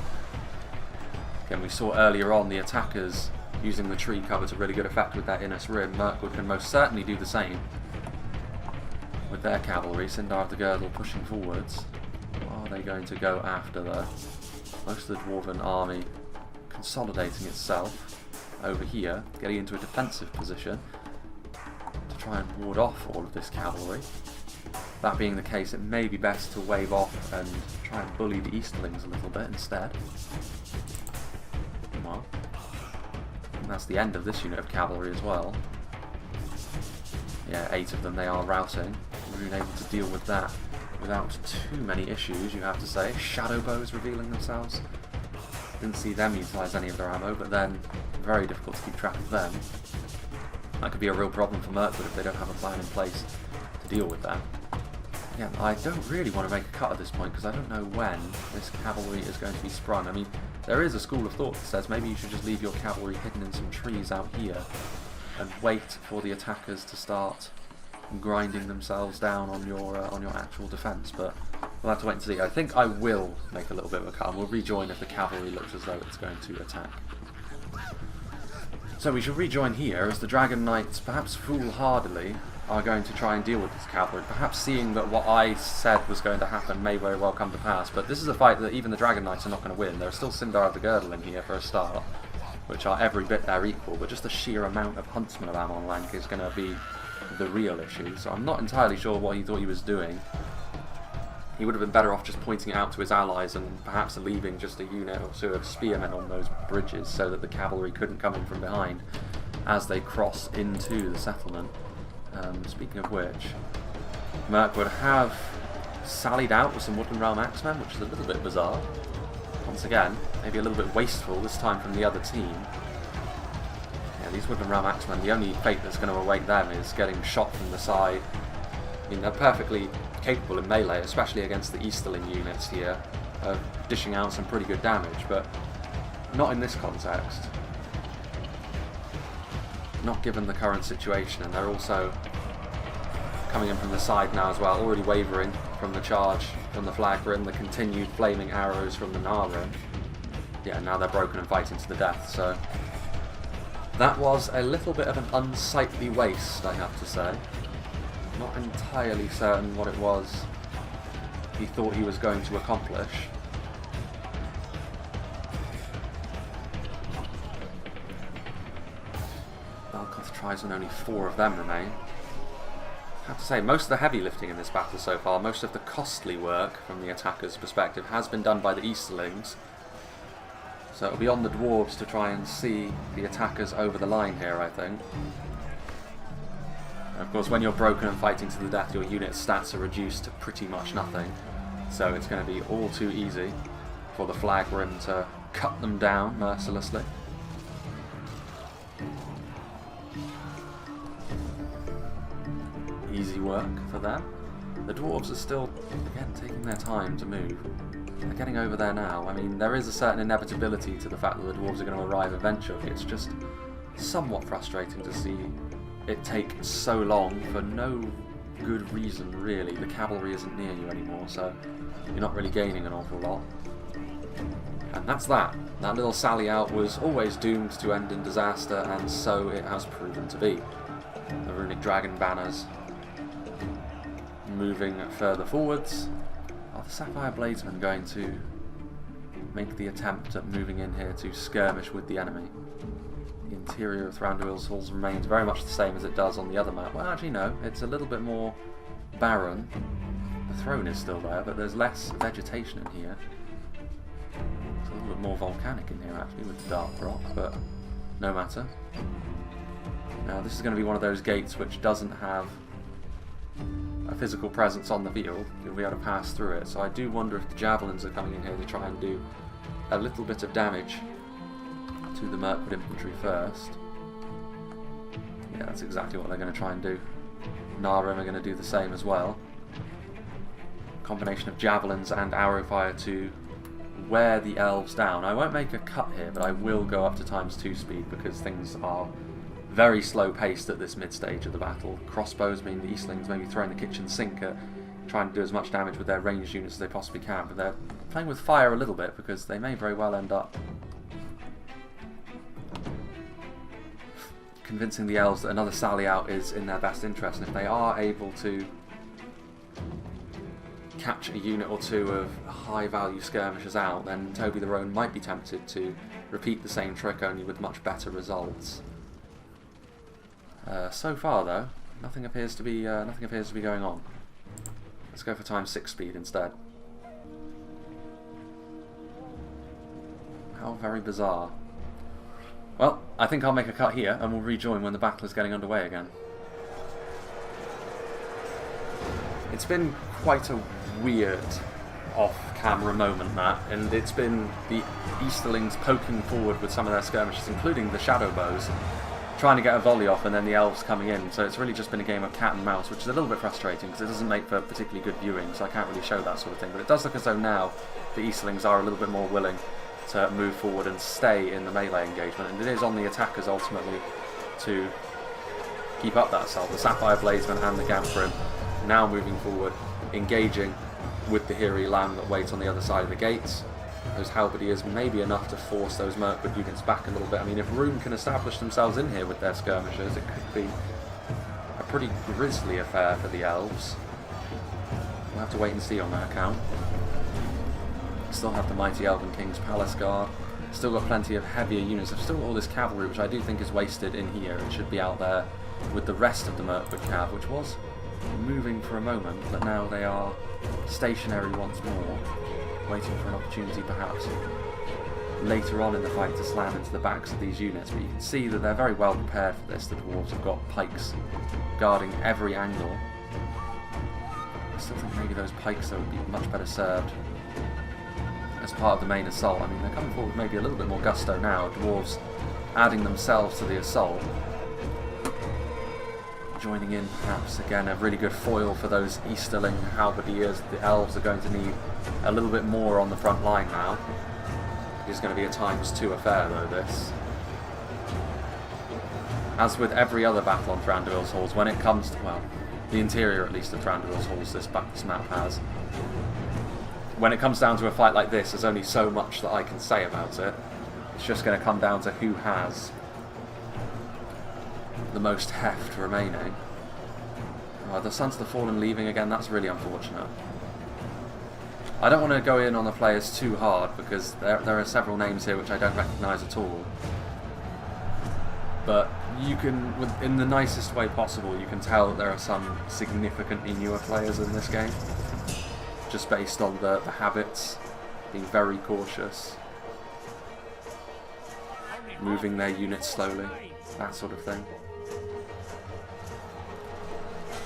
Again, we saw earlier on the attackers using the tree cover to really good effect with that Innis Rim. Mirkwood can most certainly do the same with their cavalry. Sindar of the Girdle pushing forwards. Are they going to go after most of the Dwarven army consolidating itself over here, getting into a defensive position to try and ward off all of this cavalry? That being the case, it may be best to wave off and try and bully the Easterlings a little bit instead. Well, and that's the end of this unit of cavalry as well. Yeah, 8 of them, they are routing. We've been able to deal with that without too many issues, you have to say. Shadow bows revealing themselves. Didn't see them utilise any of their ammo, but then very difficult to keep track of them. That could be a real problem for Mirkwood if they don't have a plan in place to deal with that. Yeah, I don't really want to make a cut at this point because I don't know when this cavalry is going to be sprung. I mean, there is a school of thought that says maybe you should just leave your cavalry hidden in some trees out here and wait for the attackers to start grinding themselves down on your actual defence. But we'll have to wait and see. I think I will make a little bit of a cut, and we'll rejoin if the cavalry looks as though it's going to attack. So we should rejoin here as the Dragon Knights, perhaps foolhardily, are going to try and deal with this cavalry, perhaps seeing that what I said was going to happen may very well come to pass. But this is a fight that even the Dragon Knights are not going to win. There are still Sindar of the Girdle in here for a start, which are every bit their equal, but just the sheer amount of Huntsmen of Amon Lank is going to be the real issue. So I'm not entirely sure what he thought he was doing. He would have been better off just pointing it out to his allies and perhaps leaving just a unit or two of spearmen on those bridges so that the cavalry couldn't come in from behind as they cross into the settlement. Speaking of which, Mirkwood have sallied out with some Woodland Realm Axemen, which is a little bit bizarre. Once again, maybe a little bit wasteful, this time from the other team. Yeah, these Woodland Realm Axemen, the only fate that's going to await them is getting shot from the side. I mean, they're perfectly capable in melee, especially against the Easterling units here, of dishing out some pretty good damage, but not in this context. Not given the current situation, and they're also coming in from the side now as well, already wavering from the charge from the Flagrin, the continued flaming arrows from the Naryn. Yeah, now they're broken and fighting to the death, so that was a little bit of an unsightly waste, I have to say. Not entirely certain what it was he thought he was going to accomplish. Tries when only 4 of them remain. I have to say, most of the heavy lifting in this battle so far, most of the costly work from the attacker's perspective has been done by the Easterlings. So it'll be on the Dwarves to try and see the attackers over the line here, I think. And of course, when you're broken and fighting to the death, your unit stats are reduced to pretty much nothing. So it's going to be all too easy for the Flagrin to cut them down mercilessly. Easy work for them. The Dwarves are still, again, taking their time to move. They're getting over there now. I mean, there is a certain inevitability to the fact that the Dwarves are going to arrive eventually. It's just somewhat frustrating to see it take so long for no good reason, really. The cavalry isn't near you anymore, so you're not really gaining an awful lot. And that's that. That little sally out was always doomed to end in disaster, and so it has proven to be. The runic dragon banners moving further forwards. Are the Sapphire Bladesmen going to make the attempt at moving in here to skirmish with the enemy? The interior of Thrandruil's halls remains very much the same as it does on the other map. Well, actually no, it's a little bit more barren. The throne is still there, but there's less vegetation in here. It's a little bit more volcanic in here actually with the dark rock, but no matter. Now this is going to be one of those gates which doesn't have a physical presence on the field. You'll be able to pass through it, so I do wonder if the javelins are coming in here to try and do a little bit of damage to the Mirkwood infantry first. Yeah, that's exactly what they're going to try and do. Naryn are going to do the same as well. Combination of javelins and arrow fire to wear the elves down. I won't make a cut here, but I will go up to ×2 speed because things are very slow paced at this mid stage of the battle. Crossbows mean the Eastlings may be throwing the kitchen sink at trying to do as much damage with their ranged units as they possibly can, but they're playing with fire a little bit because they may very well end up convincing the elves that another sally out is in their best interest, and if they are able to catch a unit or two of high value skirmishers out, then Toby the Roan might be tempted to repeat the same trick, only with much better results. So far though, nothing appears to be going on. Let's go for ×6 speed instead. How very bizarre. Well, I think I'll make a cut here and we'll rejoin when the battle is getting underway again. It's been quite a weird off-camera moment, that, and it's been the Easterlings poking forward with some of their skirmishes, including the shadow bows, trying to get a volley off and then the elves coming in. So it's really just been a game of cat and mouse, which is a little bit frustrating because it doesn't make for particularly good viewing, so I can't really show that sort of thing. But it does look as though now the Easterlings are a little bit more willing to move forward and stay in the melee engagement, and it is on the attackers ultimately to keep up that assault. The Sapphire Bladesman and the Gamprim now moving forward, engaging with the Hiri Lamb that waits on the other side of the gates. Those halberdiers may be enough to force those Mirkwood units back a little bit. I mean, if Rhun can establish themselves in here with their skirmishers, it could be a pretty grisly affair for the elves. We'll have to wait and see on that account. Still have the mighty Elvenking's Palace Guard. Still got plenty of heavier units. I've still got all this cavalry, which I do think is wasted in here. It should be out there with the rest of the Mirkwood cav, which was moving for a moment, but now they are stationary once more, waiting for an opportunity perhaps later on in the fight to slam into the backs of these units. But you can see that they're very well prepared for this. The dwarves have got pikes guarding every angle. I still think maybe those pikes though would be much better served as part of the main assault. I mean, they're coming forward with maybe a little bit more gusto now. Dwarves adding themselves to the assault, joining in perhaps again a really good foil for those Easterling halberdiers. The elves are going to need a little bit more on the front line now. It is going to be a ×2 affair though, this. As with every other battle on Thranduil's halls, when it comes to, well, the interior at least of Thranduil's halls this map has, when it comes down to a fight like this, there's only so much that I can say about it. It's just going to come down to who has the most heft remaining. Oh, the Sons of the Fallen leaving again, that's really unfortunate. I don't want to go in on the players too hard because there are several names here which I don't recognise at all. But you can, in the nicest way possible, you can tell that there are some significantly newer players in this game, just based on the habits, being very cautious, moving their units slowly, that sort of thing.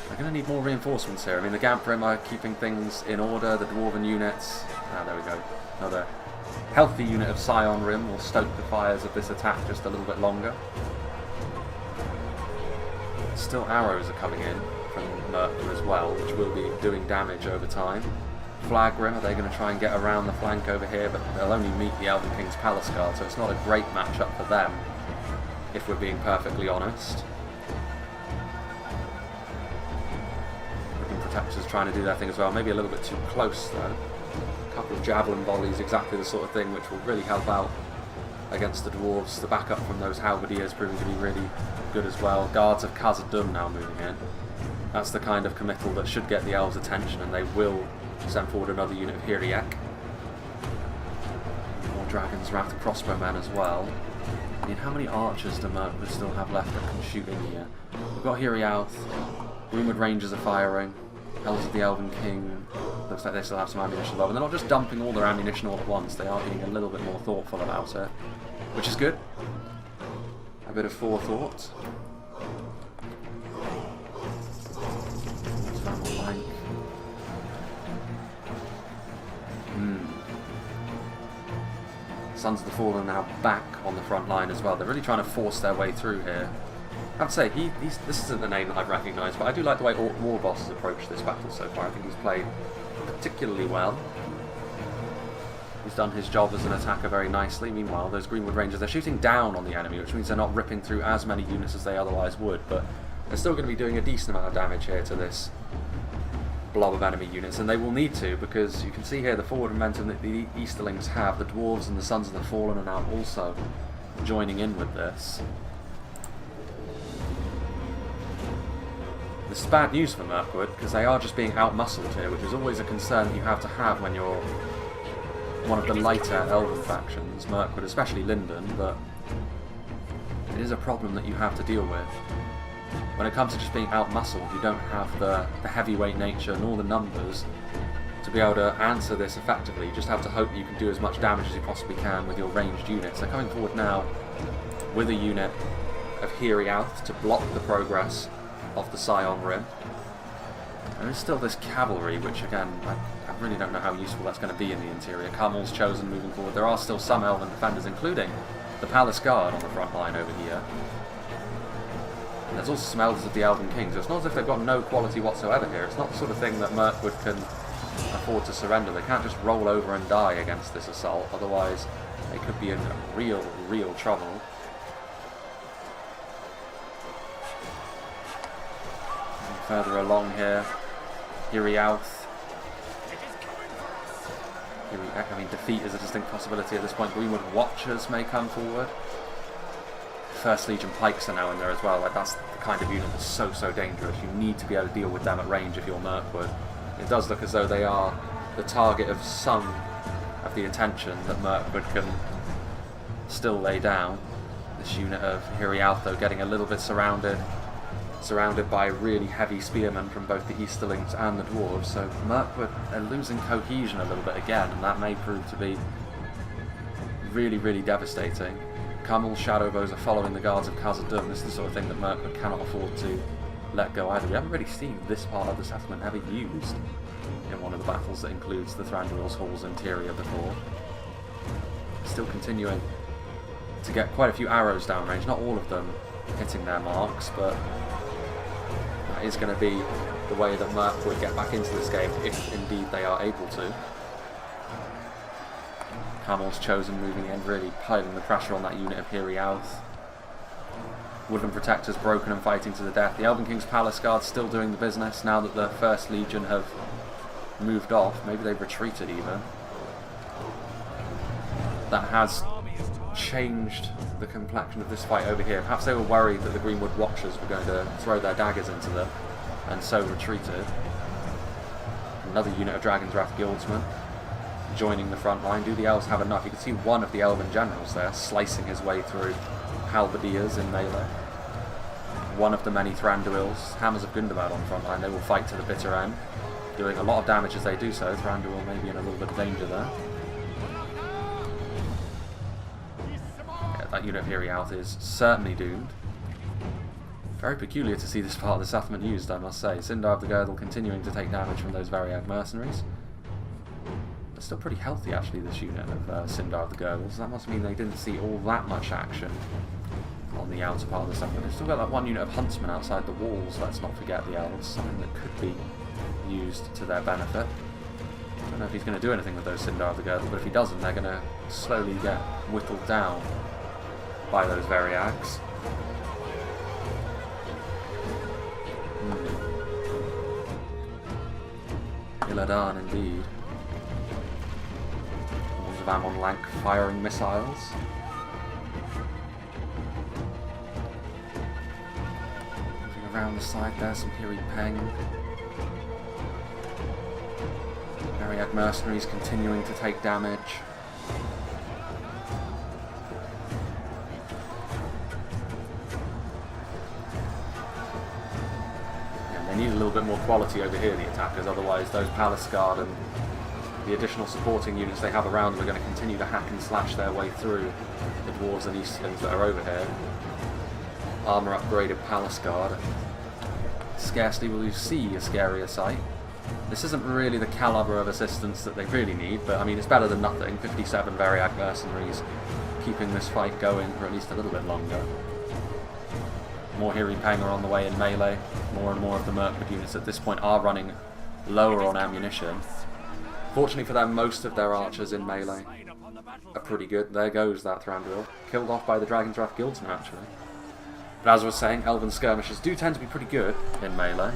They're going to need more reinforcements here. I mean, the Gamprim are keeping things in order, the Dwarven units, there we go, another healthy unit of Scion Rim will stoke the fires of this attack just a little bit longer. Still arrows are coming in from Mirkwood as well, which will be doing damage over time. Flag Rim, are they going to try and get around the flank over here? But they'll only meet the Elvenking's Palace Guard, so it's not a great matchup for them, if we're being perfectly honest. Looking Protectors trying to do their thing as well, maybe a little bit too close though. A couple of javelin volleys, exactly the sort of thing which will really help out against the dwarves. The backup from those halberdiers proving to be really good as well. Guards of Khazad Dum now moving in. That's the kind of committal that should get the elves' attention, and they will send forward another unit of Hiriak. More dragons, wrapped crossbowmen as well. I mean, how many archers do Mirkwood still have left that can shoot in here? We've got Hiriouth, Rumoured Rangers are firing, Elves of the Elvenking, looks like they still have some ammunition left, and they're not just dumping all their ammunition all at once, they are being a little bit more thoughtful about it, which is good. A bit of forethought. Sons of the Fallen now back on the front line as well. They're really trying to force their way through here. I have to say, this isn't the name that I've recognised, but I do like the way Warboss has approached this battle so far. I think he's played particularly well. He's done his job as an attacker very nicely. Meanwhile, those Greenwood Rangers, they're shooting down on the enemy, which means they're not ripping through as many units as they otherwise would, but they're still going to be doing a decent amount of damage here to this blob of enemy units, and they will need to, because you can see here the forward momentum that the Easterlings have. The Dwarves and the Sons of the Fallen are now also joining in with this. This is bad news for Mirkwood, because they are just being outmuscled here, which is always a concern that you have to have when you're one of the lighter elven factions, Mirkwood, especially Linden, but it is a problem that you have to deal with. When it comes to just being outmuscled, you don't have the heavyweight nature nor the numbers to be able to answer this effectively. You just have to hope you can do as much damage as you possibly can with your ranged units. They're coming forward now with a unit of Hiriouth to block the progress of the Scion Rim. There is still this cavalry, which again, I really don't know how useful that's going to be in the interior. Camel's chosen moving forward. There are still some elven defenders, including the Palace Guard on the front line over here. There's also some elders of the Elvenking, so it's not as if they've got no quality whatsoever here. It's not the sort of thing that Mirkwood can afford to surrender. They can't just roll over and die against this assault, otherwise they could be in real trouble. And further along here, ERYN. I mean, defeat is a distinct possibility at this point. Greenwood Watchers may come forward. First Legion Pikes are now in there as well. Like, that's the kind of unit that's so dangerous. You need to be able to deal with them at range if you're Mirkwood. It does look as though they are the target of some of the attention that Mirkwood can still lay down. This unit of ERYN, though, getting a little bit surrounded by really heavy spearmen from both the Easterlings and the Dwarves, so Mirkwood are losing cohesion a little bit again, and that may prove to be really devastating. Camel's Shadowbows are following the guards of Khazad Dum. This is the sort of thing that Mirkwood cannot afford to let go either. We haven't really seen this part of the settlement ever used in one of the battles that includes the Thrandruil's Hall's interior before. Still continuing to get quite a few arrows downrange, not all of them hitting their marks, but that is going to be the way that Mirkwood get back into this game, if indeed they are able to. Camel's Chosen moving in, really piling the pressure on that unit of ERYN. Woodland Protectors broken and fighting to the death. The Elvenking's Palace Guard still doing the business now that the First Legion have moved off. Maybe they've retreated even. That has changed the complexion of this fight over here. Perhaps they were worried that the Greenwood Watchers were going to throw their daggers into them, and so retreated. Another unit of Dragon's Wrath Guildsmen joining the front line. Do the elves have enough? You can see one of the elven generals there slicing his way through halberdiers in melee. One of the many Thrandruils, Hammers of Gundabad on the front line. They will fight to the bitter end, doing a lot of damage as they do so. Thrandruil may be in a little bit of danger there. Yeah, that unit of ERYN is certainly doomed. Very peculiar to see this part of the settlement used, I must say. Sindar of the Girdle continuing to take damage from those Variag mercenaries. They're still pretty healthy, actually, this unit of Sindar of the Girdle, so that must mean they didn't see all that much action on the outer part of the settlement. They've still got that one unit of Huntsmen outside the walls, let's not forget the elves, something that could be used to their benefit. I don't know if he's going to do anything with those Sindar of the Girdle, but if he doesn't, they're going to slowly get whittled down by those Variags. Iladan, indeed. Walls of Amon Lank firing missiles. Moving around the side there, some Hiri Peng. Variag mercenaries continuing to take damage. Need a little bit more quality over here, the attackers, otherwise those Palace Guard and the additional supporting units they have around them are going to continue to hack and slash their way through the Dwarves and Eastlings that are over here. Armour upgraded Palace Guard. Scarcely will you see a scarier sight. This isn't really the calibre of assistance that they really need, but I mean it's better than nothing. 57 Variag mercenaries keeping this fight going for at least a little bit longer. More Hiri Peng are on the way in melee. More and more of the Mirkwood units at this point are running lower on ammunition. Fortunately for them, most of their archers in melee are pretty good. There goes that Thrandruil. Killed off by the Dragon's Wrath Guildsman, actually. But as I was saying, Elven skirmishers do tend to be pretty good in melee.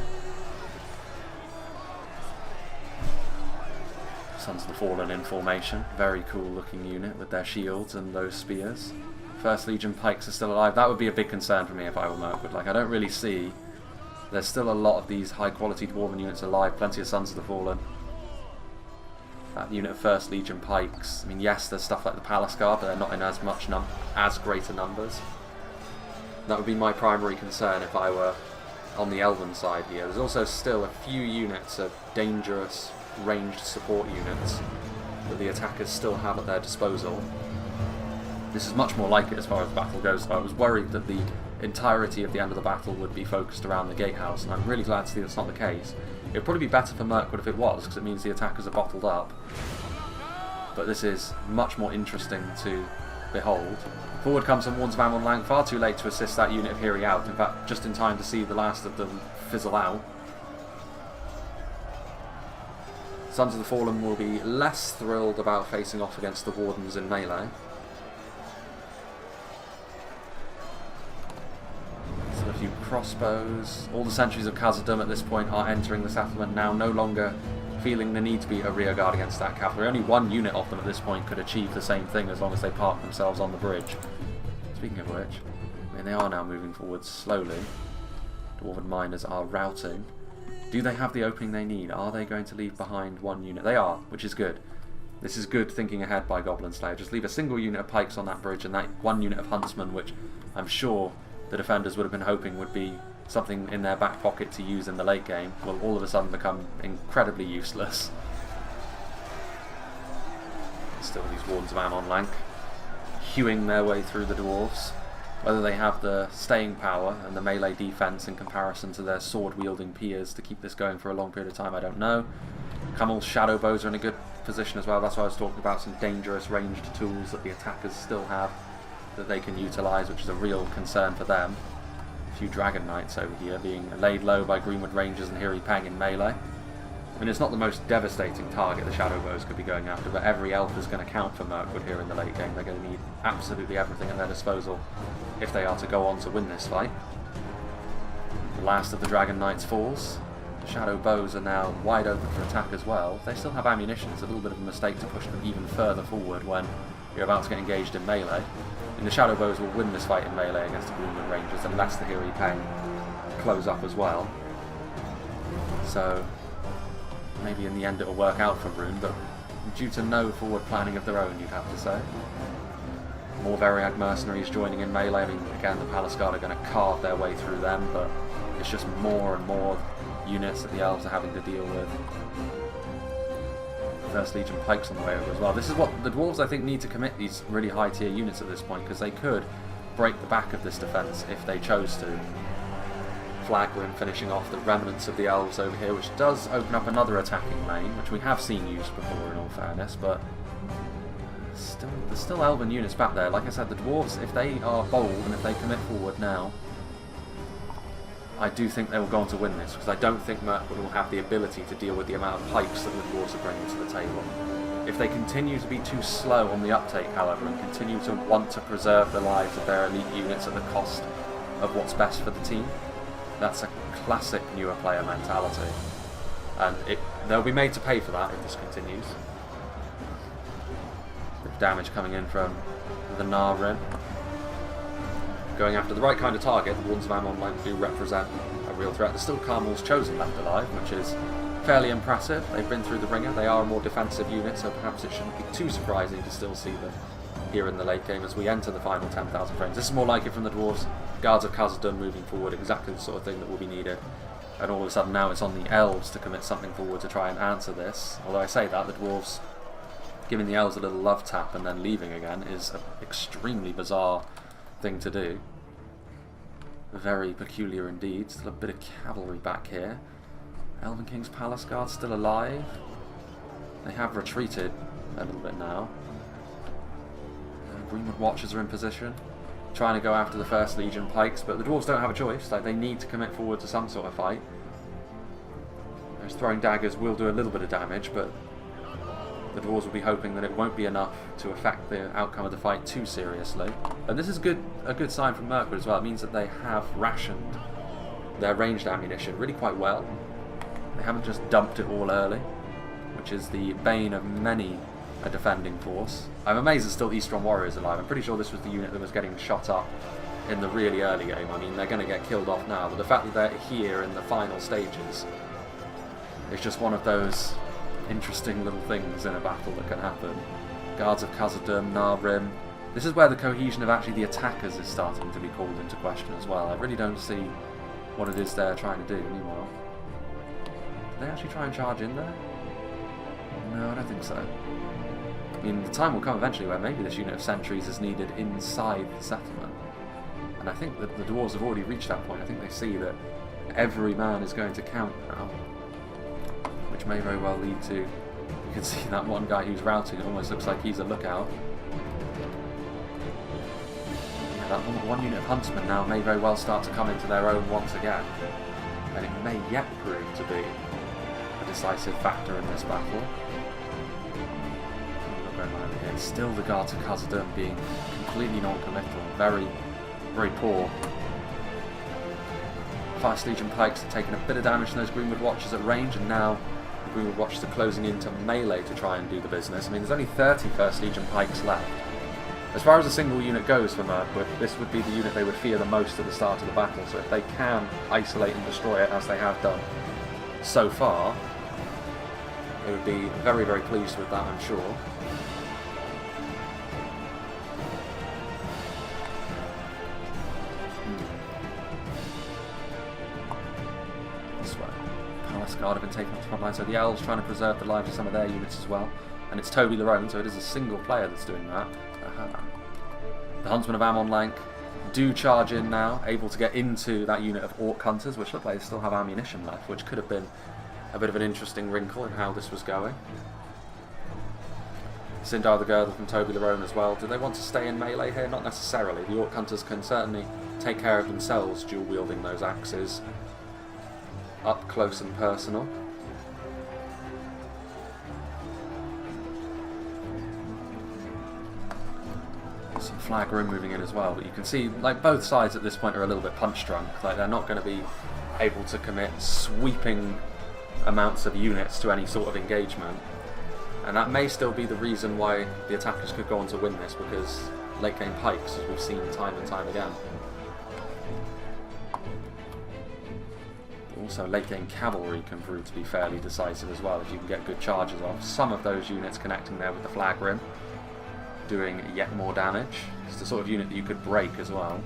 Sons of the Fallen in formation. Very cool looking unit with their shields and those spears. First Legion Pikes are still alive. That would be a big concern for me if I were Mirkwood. Like, I don't really see... There's still a lot of these high-quality Dwarven units alive. Plenty of Sons of the Fallen. That unit of First Legion Pikes. I mean, yes, there's stuff like the Palace Guard, but they're not in as greater numbers. That would be my primary concern if I were on the Elven side here. There's also still a few units of dangerous ranged support units that the attackers still have at their disposal. This is much more like it as far as the battle goes. I was worried that the entirety of the end of the battle would be focused around the gatehouse, and I'm really glad to see that's not the case. It would probably be better for Mirkwood if it was, because it means the attackers are bottled up. But this is much more interesting to behold. Forward comes some Warns of Amon Lang, far too late to assist that unit of Hiri out. In fact, just in time to see the last of them fizzle out. Sons of the Fallen will be less thrilled about facing off against the Wardens in melee. Still a few crossbows. All the sentries of Khazad Dum at this point are entering the settlement now, no longer feeling the need to be a rear guard against that cavalry. Only one unit of them at this point could achieve the same thing as long as they park themselves on the bridge. Speaking of which, I mean, they are now moving forward slowly. Dwarven miners are routing. Do they have the opening they need? Are they going to leave behind one unit? They are, which is good. This is good thinking ahead by Goblin Slayer. Just leave a single unit of pikes on that bridge and that one unit of huntsmen, which I'm sure the defenders would have been hoping would be something in their back pocket to use in the late game, will all of a sudden become incredibly useless. Still these Wardens of Amon Lank hewing their way through the dwarves. Whether they have the staying power and the melee defense in comparison to their sword-wielding peers to keep this going for a long period of time, I don't know. Camel's shadow bows are in a good position as well. That's why I was talking about some dangerous ranged tools that the attackers still have that they can utilise, which is a real concern for them. A few Dragon Knights over here being laid low by Greenwood Rangers and Hiri Pang in melee. I mean, it's not the most devastating target the shadow bows could be going after, but every elf is going to count for Mirkwood here in the late game. They're going to need absolutely everything at their disposal if they are to go on to win this fight. The last of the Dragon Knights falls. The shadow bows are now wide open for attack as well. If they still have ammunition, it's a little bit of a mistake to push them even further forward when you're about to get engaged in melee. And the shadow bows will win this fight in melee against the Greenwood Rangers unless the Hiri Pang close up as well. So maybe in the end it'll work out for Rhun, but due to no forward planning of their own, you'd have to say. More Variag mercenaries joining in melee. I mean, again, the Palace Guard are going to carve their way through them, but it's just more and more units that the elves are having to deal with. First Legion pikes on the way over as well. This is what the dwarves, I think, need to commit these really high tier units at this point, because they could break the back of this defence if they chose to. Flagrim finishing off the remnants of the elves over here, which does open up another attacking lane, which we have seen used before in all fairness, but there's still elven units back there. Like I said, the dwarves, if they are bold and if they commit forward now, I do think they will go on to win this, because I don't think Mirkwood will have the ability to deal with the amount of pikes that the dwarves are bringing to the table. If they continue to be too slow on the uptake, however, and continue to want to preserve the lives of their elite units at the cost of what's best for the team, that's a classic newer player mentality, and they'll be made to pay for that if this continues. Bit of damage coming in from the ERYN. Going after the right kind of target, the Wardens of Amon Lank do represent a real threat. There's still Carmel's Chosen left alive, which is fairly impressive. They've been through the ringer. They are a more defensive unit, so perhaps it shouldn't be too surprising to still see them here in the late game as we enter the final 10,000 frames. This is more like it from the Dwarves. Guards of Khazad Dum moving forward, exactly the sort of thing that will be needed. And all of a sudden now it's on the elves to commit something forward to try and answer this. Although I say that, the Dwarves giving the elves a little love tap and then leaving again is an extremely bizarre thing to do. Very peculiar indeed. Still a bit of cavalry back here. Elvenking's Palace Guard still alive. They have retreated a little bit now. Greenwood Watchers are in position, trying to go after the First Legion pikes, but the dwarves don't have a choice. Like, they need to commit forward to some sort of fight. Those throwing daggers will do a little bit of damage, but the dwarves will be hoping that it won't be enough to affect the outcome of the fight too seriously. And this is a good sign from Mirkwood as well. It means that they have rationed their ranged ammunition really quite well. They haven't just dumped it all early, which is the bane of many a defending force. I'm amazed there's still Eastern Warriors alive. I'm pretty sure this was the unit that was getting shot up in the really early game. I mean, they're going to get killed off now, but the fact that they're here in the final stages is just one of those interesting little things in a battle that can happen. Guards of Khazad Dum, ERYN. This is where the cohesion of actually the attackers is starting to be called into question as well. I really don't see what it is they're trying to do anymore. Did they actually try and charge in there? No, I don't think so. I mean, the time will come eventually where maybe this unit of sentries is needed inside the settlement. And I think that the dwarves have already reached that point. I think they see that every man is going to count now, which may very well lead to... You can see that one guy who's routing, it almost looks like he's a lookout. that one unit of huntsmen now may very well start to come into their own once again. And it may yet prove to be a decisive factor in this battle. It's still the Guards of Khazad Dum being completely non-committal, very, very poor. 1st Legion pikes have taken a bit of damage from those Greenwood Watchers at range, and now the Greenwood Watchers are closing into melee to try and do the business. I mean, there's only 30 1st Legion pikes left. As far as a single unit goes for Mirkwood, this would be the unit they would fear the most at the start of the battle, so if they can isolate and destroy it as they have done so far, they would be very, very pleased with that, I'm sure. Guard have been taken off the front line, so the elves trying to preserve the lives of some of their units as well. And it's Toby their own, so it is a single player that's doing that. The Huntsmen of Ammon Lank do charge in now, able to get into that unit of Orc Hunters, which look like they still have ammunition left, which could have been a bit of an interesting wrinkle in how this was going. Sindar the Girdle from Toby their own as well. Do they want to stay in melee here? Not necessarily. The Orc Hunters can certainly take care of themselves dual wielding those axes up close and personal. Some flag room moving in as well, but you can see like both sides at this point are a little bit punch drunk. Like they're not going to be able to commit sweeping amounts of units to any sort of engagement, and that may still be the reason why the attackers could go on to win this, because late game pikes, as we've seen time and time again. Also, late game cavalry can prove to be fairly decisive as well if you can get good charges off. Some of those units connecting there with the flag rim, doing yet more damage. It's the sort of unit that you could break as well.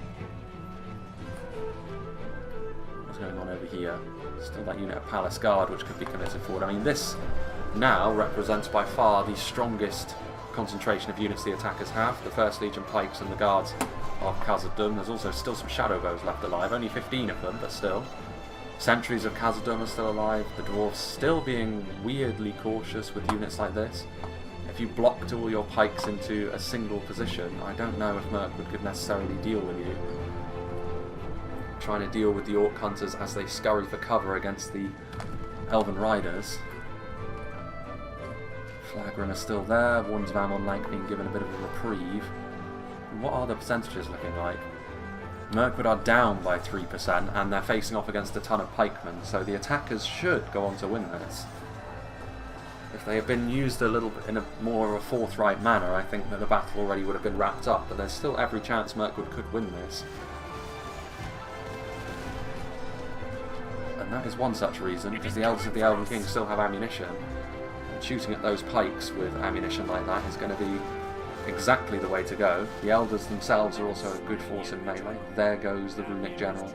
What's going on over here? Still that unit of Palace Guard which could be committed forward. I mean, this now represents by far the strongest concentration of units the attackers have. The 1st Legion Pikes and the Guards of Khazad Dum. There's also still some Shadow Bows left alive, only 15 of them, but still. Sentries of Khazad Dum are still alive, the Dwarves still being weirdly cautious with units like this. If you blocked all your pikes into a single position, I don't know if Mirkwood could necessarily deal with you. Trying to deal with the Orc Hunters as they scurry for cover against the Elven Riders. Flagrim are still there, Wardens of Ammon Lank being given a bit of a reprieve. What are the percentages looking like? Mirkwood are down by 3%, and they're facing off against a ton of pikemen, so the attackers should go on to win this. If they had been used a little bit in a more of a forthright manner, I think that the battle already would have been wrapped up, but there's still every chance Mirkwood could win this. And that is one such reason, because the elves of the Elvenking still have ammunition, and shooting at those pikes with ammunition like that is going to be exactly the way to go. The elders themselves are also a good force in melee. There goes the runic general.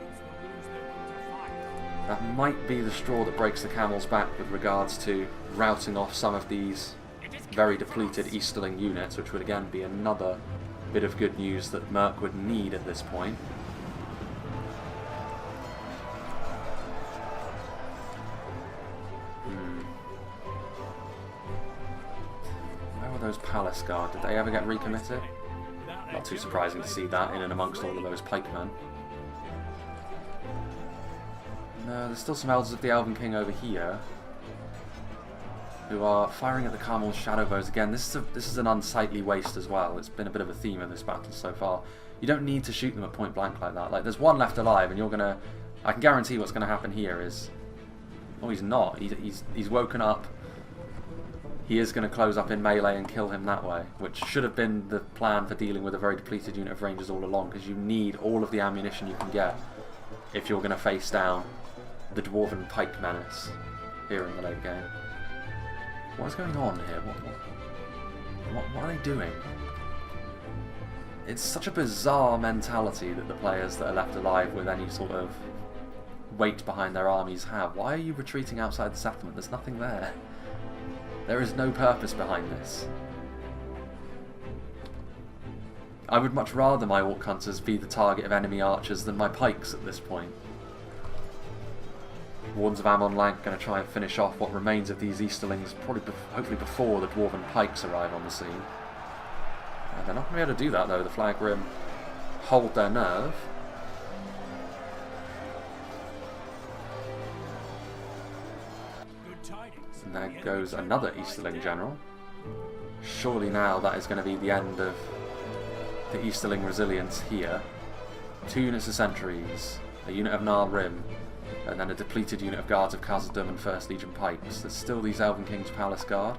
That might be the straw that breaks the camel's back with regards to routing off some of these very depleted Easterling units, which would again be another bit of good news that Mirkwood need at this point. Those Palace Guard, did they ever get recommitted? Not too surprising to see that in and amongst all of those pikemen. No, there's still some Elders of the Elvenking over here who are firing at the Carmel's Shadow Bows again. This is an unsightly waste as well. It's been a bit of a theme of this battle so far. You don't need to shoot them at point blank like that. Like, there's one left alive, and you're gonna... I can guarantee what's gonna happen here is... Oh, he's not. He's woken up. He is going to close up in melee and kill him that way, which should have been the plan for dealing with a very depleted unit of Rangers all along, because you need all of the ammunition you can get if you're going to face down the Dwarven Pike Menace here in the late game. What is going on here? What are they doing? It's such a bizarre mentality that the players that are left alive with any sort of weight behind their armies have. Why are you retreating outside the settlement? There's nothing there. There is no purpose behind this. I would much rather my Orc Hunters be the target of enemy archers than my pikes at this point. Wardens of Ammon Lank going to try and finish off what remains of these Easterlings, probably hopefully before the Dwarven pikes arrive on the scene. They're not going to be able to do that though. The flag rim hold their nerve. And there goes another Easterling general. Surely now that is going to be the end of the Easterling resilience here. 2 units of sentries, a unit of Rim, and then a depleted unit of guards of Khazad Dum and 1st Legion pikes. There's still these Elvenking's Palace Guard.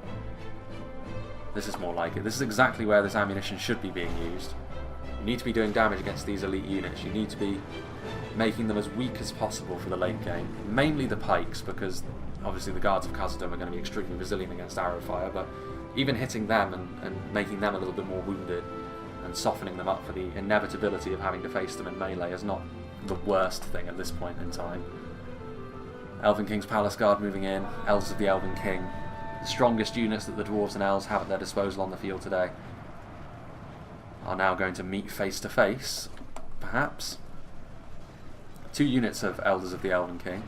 This is more like it. This is exactly where this ammunition should be being used. You need to be doing damage against these elite units. You need to be making them as weak as possible for the late game. Mainly the pikes, because obviously the guards of Khazad Dum are going to be extremely resilient against arrow fire, but even hitting them and making them a little bit more wounded and softening them up for the inevitability of having to face them in melee is not the worst thing at this point in time. Elvenking's Palace Guard moving in, Elves of the Elvenking, the strongest units that the Dwarves and Elves have at their disposal on the field today, are now going to meet face to face, perhaps. 2 units of Elders of the Elvenking.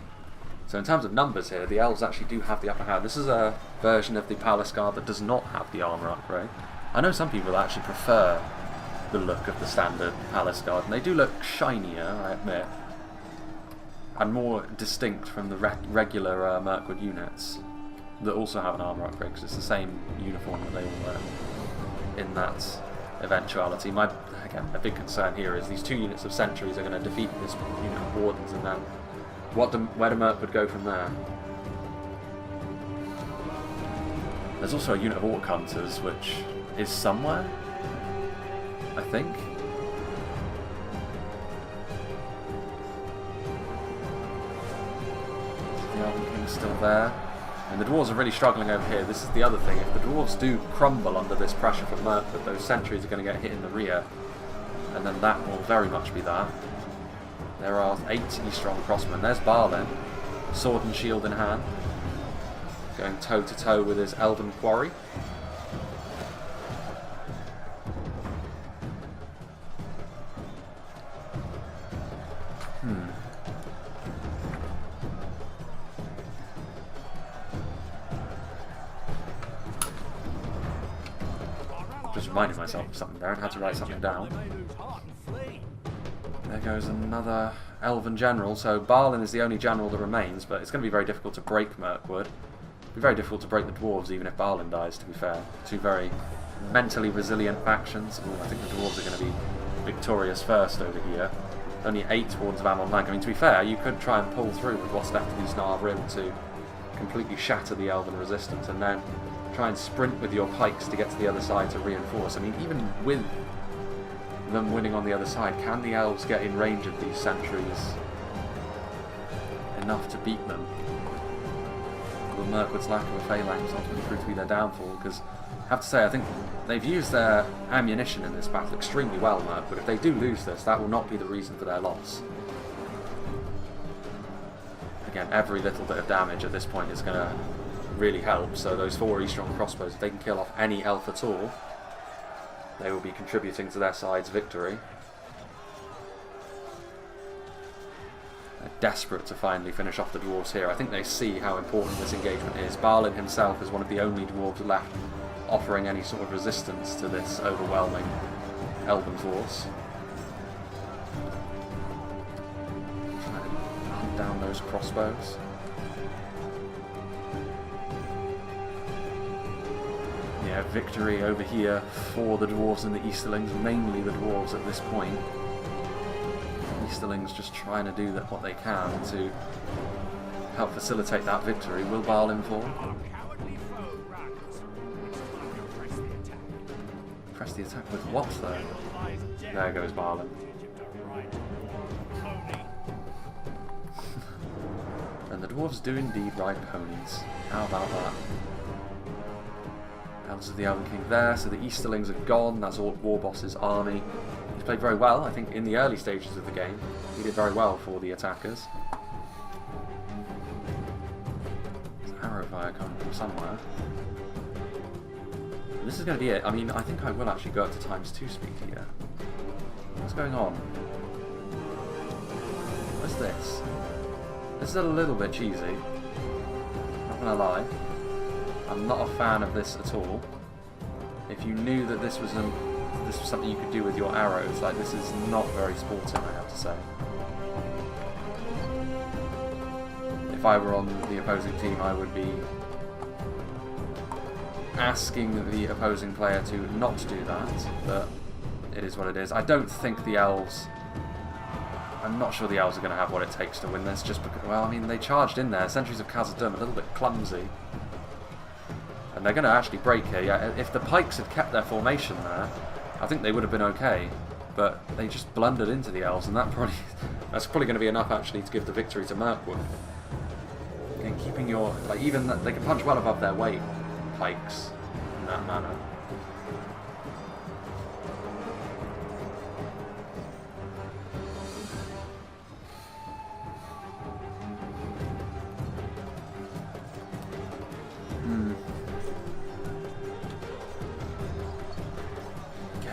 So in terms of numbers here, the Elves actually do have the upper hand. This is a version of the Palace Guard that does not have the armour upgrade. I know some people actually prefer the look of the standard Palace Guard, and they do look shinier, I admit, and more distinct from the regular Mirkwood units that also have an armour upgrade, because it's the same uniform that they all wear in that eventuality. Again, a big concern here is these 2 units of sentries are going to defeat this unit of wardens, and then where do Mirkwood go from there? There's also a unit of Orc Hunters, which is somewhere, I think. The Elvenking's still there. And the Dwarves are really struggling over here. This is the other thing. If the Dwarves do crumble under this pressure from Mirkwood, those sentries are going to get hit in the rear. And then that will very much be that. There are 8 strong crossmen. There's Balin, sword and shield in hand, going toe to toe with his elven quarry. Just reminded myself of something there and had to write something down. There goes another Elven general. So Balin is the only general that remains, but it's going to be very difficult to break Mirkwood. It'll be very difficult to break the Dwarves even if Balin dies, to be fair. 2 very mentally resilient factions. Ooh, I think the Dwarves are going to be victorious first over here. Only 8 Wardens of Amon Blanc. I mean, to be fair, you could try and pull through with what's left of these Rim to completely shatter the Elven resistance, and then try and sprint with your pikes to get to the other side to reinforce. I mean, even with them winning on the other side, can the Elves get in range of these sentries enough to beat them? Will Mirkwood's lack of a phalanx ultimately prove to be their downfall? Because I have to say, I think they've used their ammunition in this battle extremely well, Mirkwood. If they do lose this, that will not be the reason for their loss. Again, every little bit of damage at this point is going to really help. So those 4 strong crossbows, if they can kill off any elf at all, they will be contributing to their side's victory. They're desperate to finally finish off the Dwarves here. I think they see how important this engagement is. Balin himself is one of the only Dwarves left offering any sort of resistance to this overwhelming Elven force. Trying to hunt down those crossbows. Yeah, victory over here for the Dwarves and the Easterlings, mainly the Dwarves at this point. Easterlings just trying to do what they can to help facilitate that victory. Will Balin fall? Press the attack with what though? There goes Balin. And the Dwarves do indeed ride ponies. How about that? Elves of the Elvenking there, so the Easterlings are gone. That's all Warboss's army. He's played very well, I think, in the early stages of the game. He did very well for the attackers. There's arrow fire coming from somewhere. And this is going to be it. I mean, I think I will actually go up to ×2 speed here. What's going on? What's this? This is a little bit cheesy. Not gonna lie. I'm not a fan of this at all. If you knew that this was an this was something you could do with your arrows. Like, this is not very sporting, I have to say. If I were on the opposing team, I would be asking the opposing player to not do that, but it is what it is. I don't think the elves... I'm not sure the elves are going to have what it takes to win this, just because, well, I mean, they charged in there. Sentries of Khazad Dum, a little bit clumsy. And they're going to actually break here. Yeah, if the pikes had kept their formation there, I think they would have been okay. But they just blundered into the elves, and that's probably going to be enough, actually, to give the victory to Mirkwood. And keeping your... like, even... they can punch well above their weight, pikes, in that manner.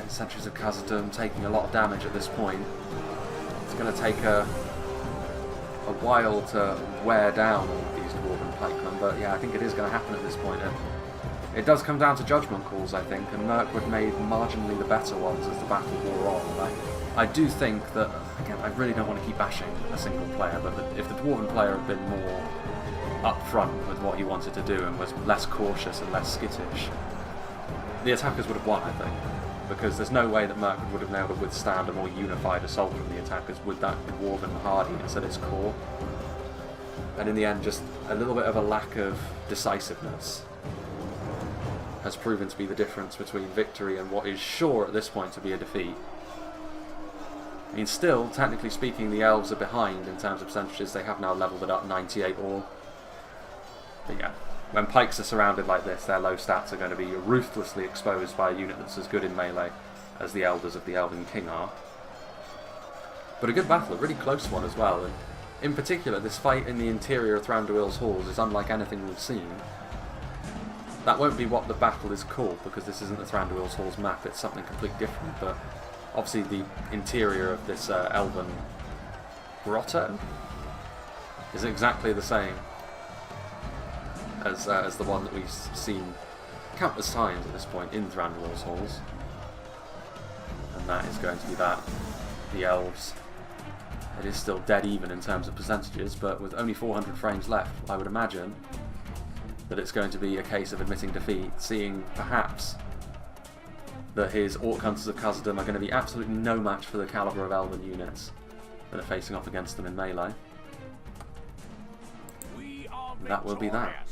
Sentries of Khazad Dum taking a lot of damage at this point. It's going to take a while to wear down all of these Dwarven pikemen, but yeah, I think it is going to happen at this point. And it does come down to judgment calls, I think, and Mirkwood made marginally the better ones as the battle wore on. I do think that, again, I really don't want to keep bashing a single player, but if the Dwarven player had been more upfront with what he wanted to do and was less cautious and less skittish, the attackers would have won, I think. Because there's no way that Mirkwood would have been able to withstand a more unified assault from the attackers with that Dwarven hardiness at its core. And in the end, just a little bit of a lack of decisiveness has proven to be the difference between victory and what is sure at this point to be a defeat. I mean, still, technically speaking, the elves are behind in terms of percentages. They have now leveled it up 98 all. But yeah. When pikes are surrounded like this, their low stats are going to be ruthlessly exposed by a unit that's as good in melee as the elders of the Elvenking are. But a good battle, a really close one as well, and in particular this fight in the interior of Thrandruil's halls is unlike anything we've seen. That won't be what the battle is called, because this isn't the Thrandruil's halls map, it's something completely different, but obviously the interior of this elven grotto is exactly the same as the one that we've seen countless times at this point in Thrandruil's halls. And that is going to be that. The elves. It is still dead even in terms of percentages, but with only 400 frames left, I would imagine that it's going to be a case of admitting defeat, seeing perhaps that his Orc Hunters of Khazad Dum are going to be absolutely no match for the calibre of elven units that are facing off against them in melee. And that will be that.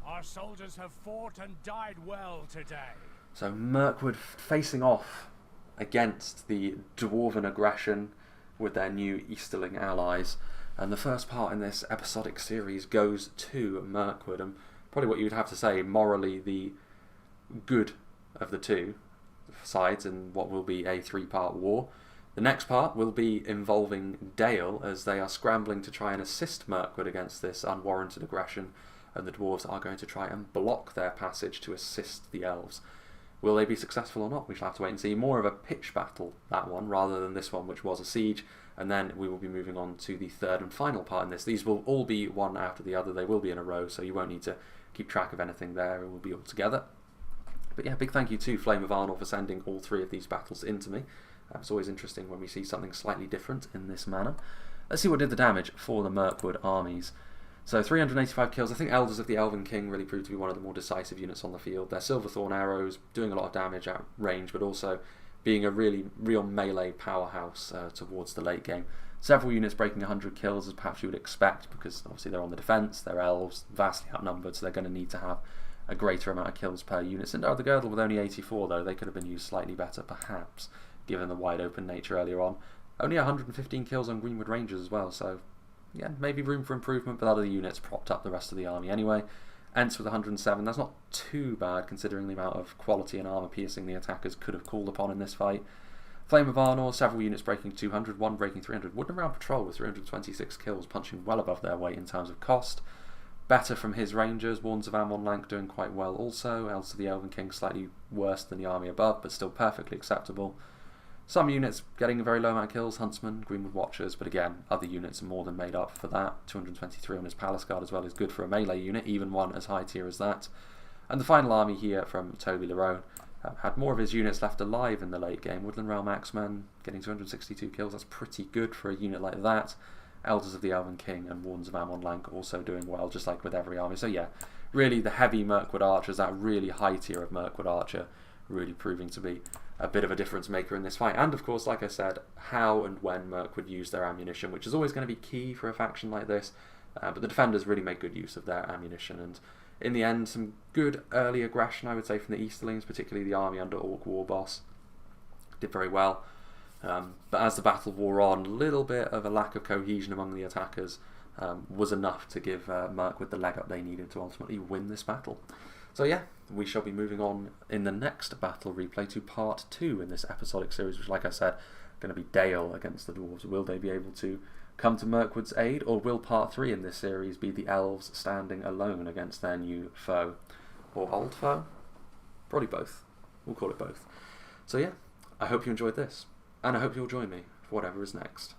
Our soldiers have fought and died well today. So Mirkwood facing off against the Dwarven aggression with their new Easterling allies, and the first part in this episodic series goes to Mirkwood, and probably what you'd have to say morally the good of the two sides in what will be a 3-part war. The next part will be involving Dale as they are scrambling to try and assist Mirkwood against this unwarranted aggression, and the dwarves are going to try and block their passage to assist the elves. Will they be successful or not? We shall have to wait and see. More of a pitch battle, that one, rather than this one, which was a siege, and then we will be moving on to the third and final part in this. These will all be one after the other. They will be in a row, so you won't need to keep track of anything there. It will be all together. But yeah, big thank you to Flame of Arnor for sending all 3 of these battles in to me. It's always interesting when we see something slightly different in this manner. Let's see what did the damage for the Mirkwood armies. So 385 kills. I think Elders of the Elvenking really proved to be one of the more decisive units on the field. Their Silverthorn arrows doing a lot of damage at range, but also being a real melee powerhouse towards the late game. Several units breaking 100 kills as perhaps you would expect, because obviously they're on the defence, they're elves, vastly outnumbered, so they're going to need to have a greater amount of kills per unit. Cinder of the Girdle with only 84 though, they could have been used slightly better perhaps, given the wide open nature earlier on. Only 115 kills on Greenwood Rangers as well, so yeah, maybe room for improvement, but other units propped up the rest of the army anyway. Ents with 107, that's not too bad considering the amount of quality and armour piercing the attackers could have called upon in this fight. Flame of Arnor, several units breaking 200, one breaking 300. Woodland Realm Patrol with 326 kills, punching well above their weight in terms of cost. Better from his Rangers, Warns of Amon Lank doing quite well also. Elves of the Elvenking slightly worse than the army above, but still perfectly acceptable. Some units getting a very low amount of kills, Huntsmen, Greenwood Watchers, but again, other units are more than made up for that. 223 on his Palace Guard as well is good for a melee unit, even one as high tier as that. And the final army here from Toby Lerone, had more of his units left alive in the late game. Woodland Realm Axeman getting 262 kills, that's pretty good for a unit like that. Elders of the Elvenking and Wardens of Amon Lank also doing well, just like with every army. So yeah, really the heavy Mirkwood Archers, that really high tier of Mirkwood Archer, really proving to be a bit of a difference maker in this fight. And of course, like I said, how and when Mirkwood use their ammunition, which is always going to be key for a faction like this. But the defenders really make good use of their ammunition, and in the end, some good early aggression, I would say, from the Easterlings, particularly the army under Orc War Boss. Did very well. But as the battle wore on, a little bit of a lack of cohesion among the attackers was enough to give Mirkwood the leg up they needed to ultimately win this battle. So yeah, we shall be moving on in the next battle replay to part 2 in this episodic series, which, like I said, going to be Dale against the Dwarves. Will they be able to come to Mirkwood's aid, or will part 3 in this series be the elves standing alone against their new foe? Or old foe? Probably both. We'll call it both. So yeah, I hope you enjoyed this, and I hope you'll join me for whatever is next.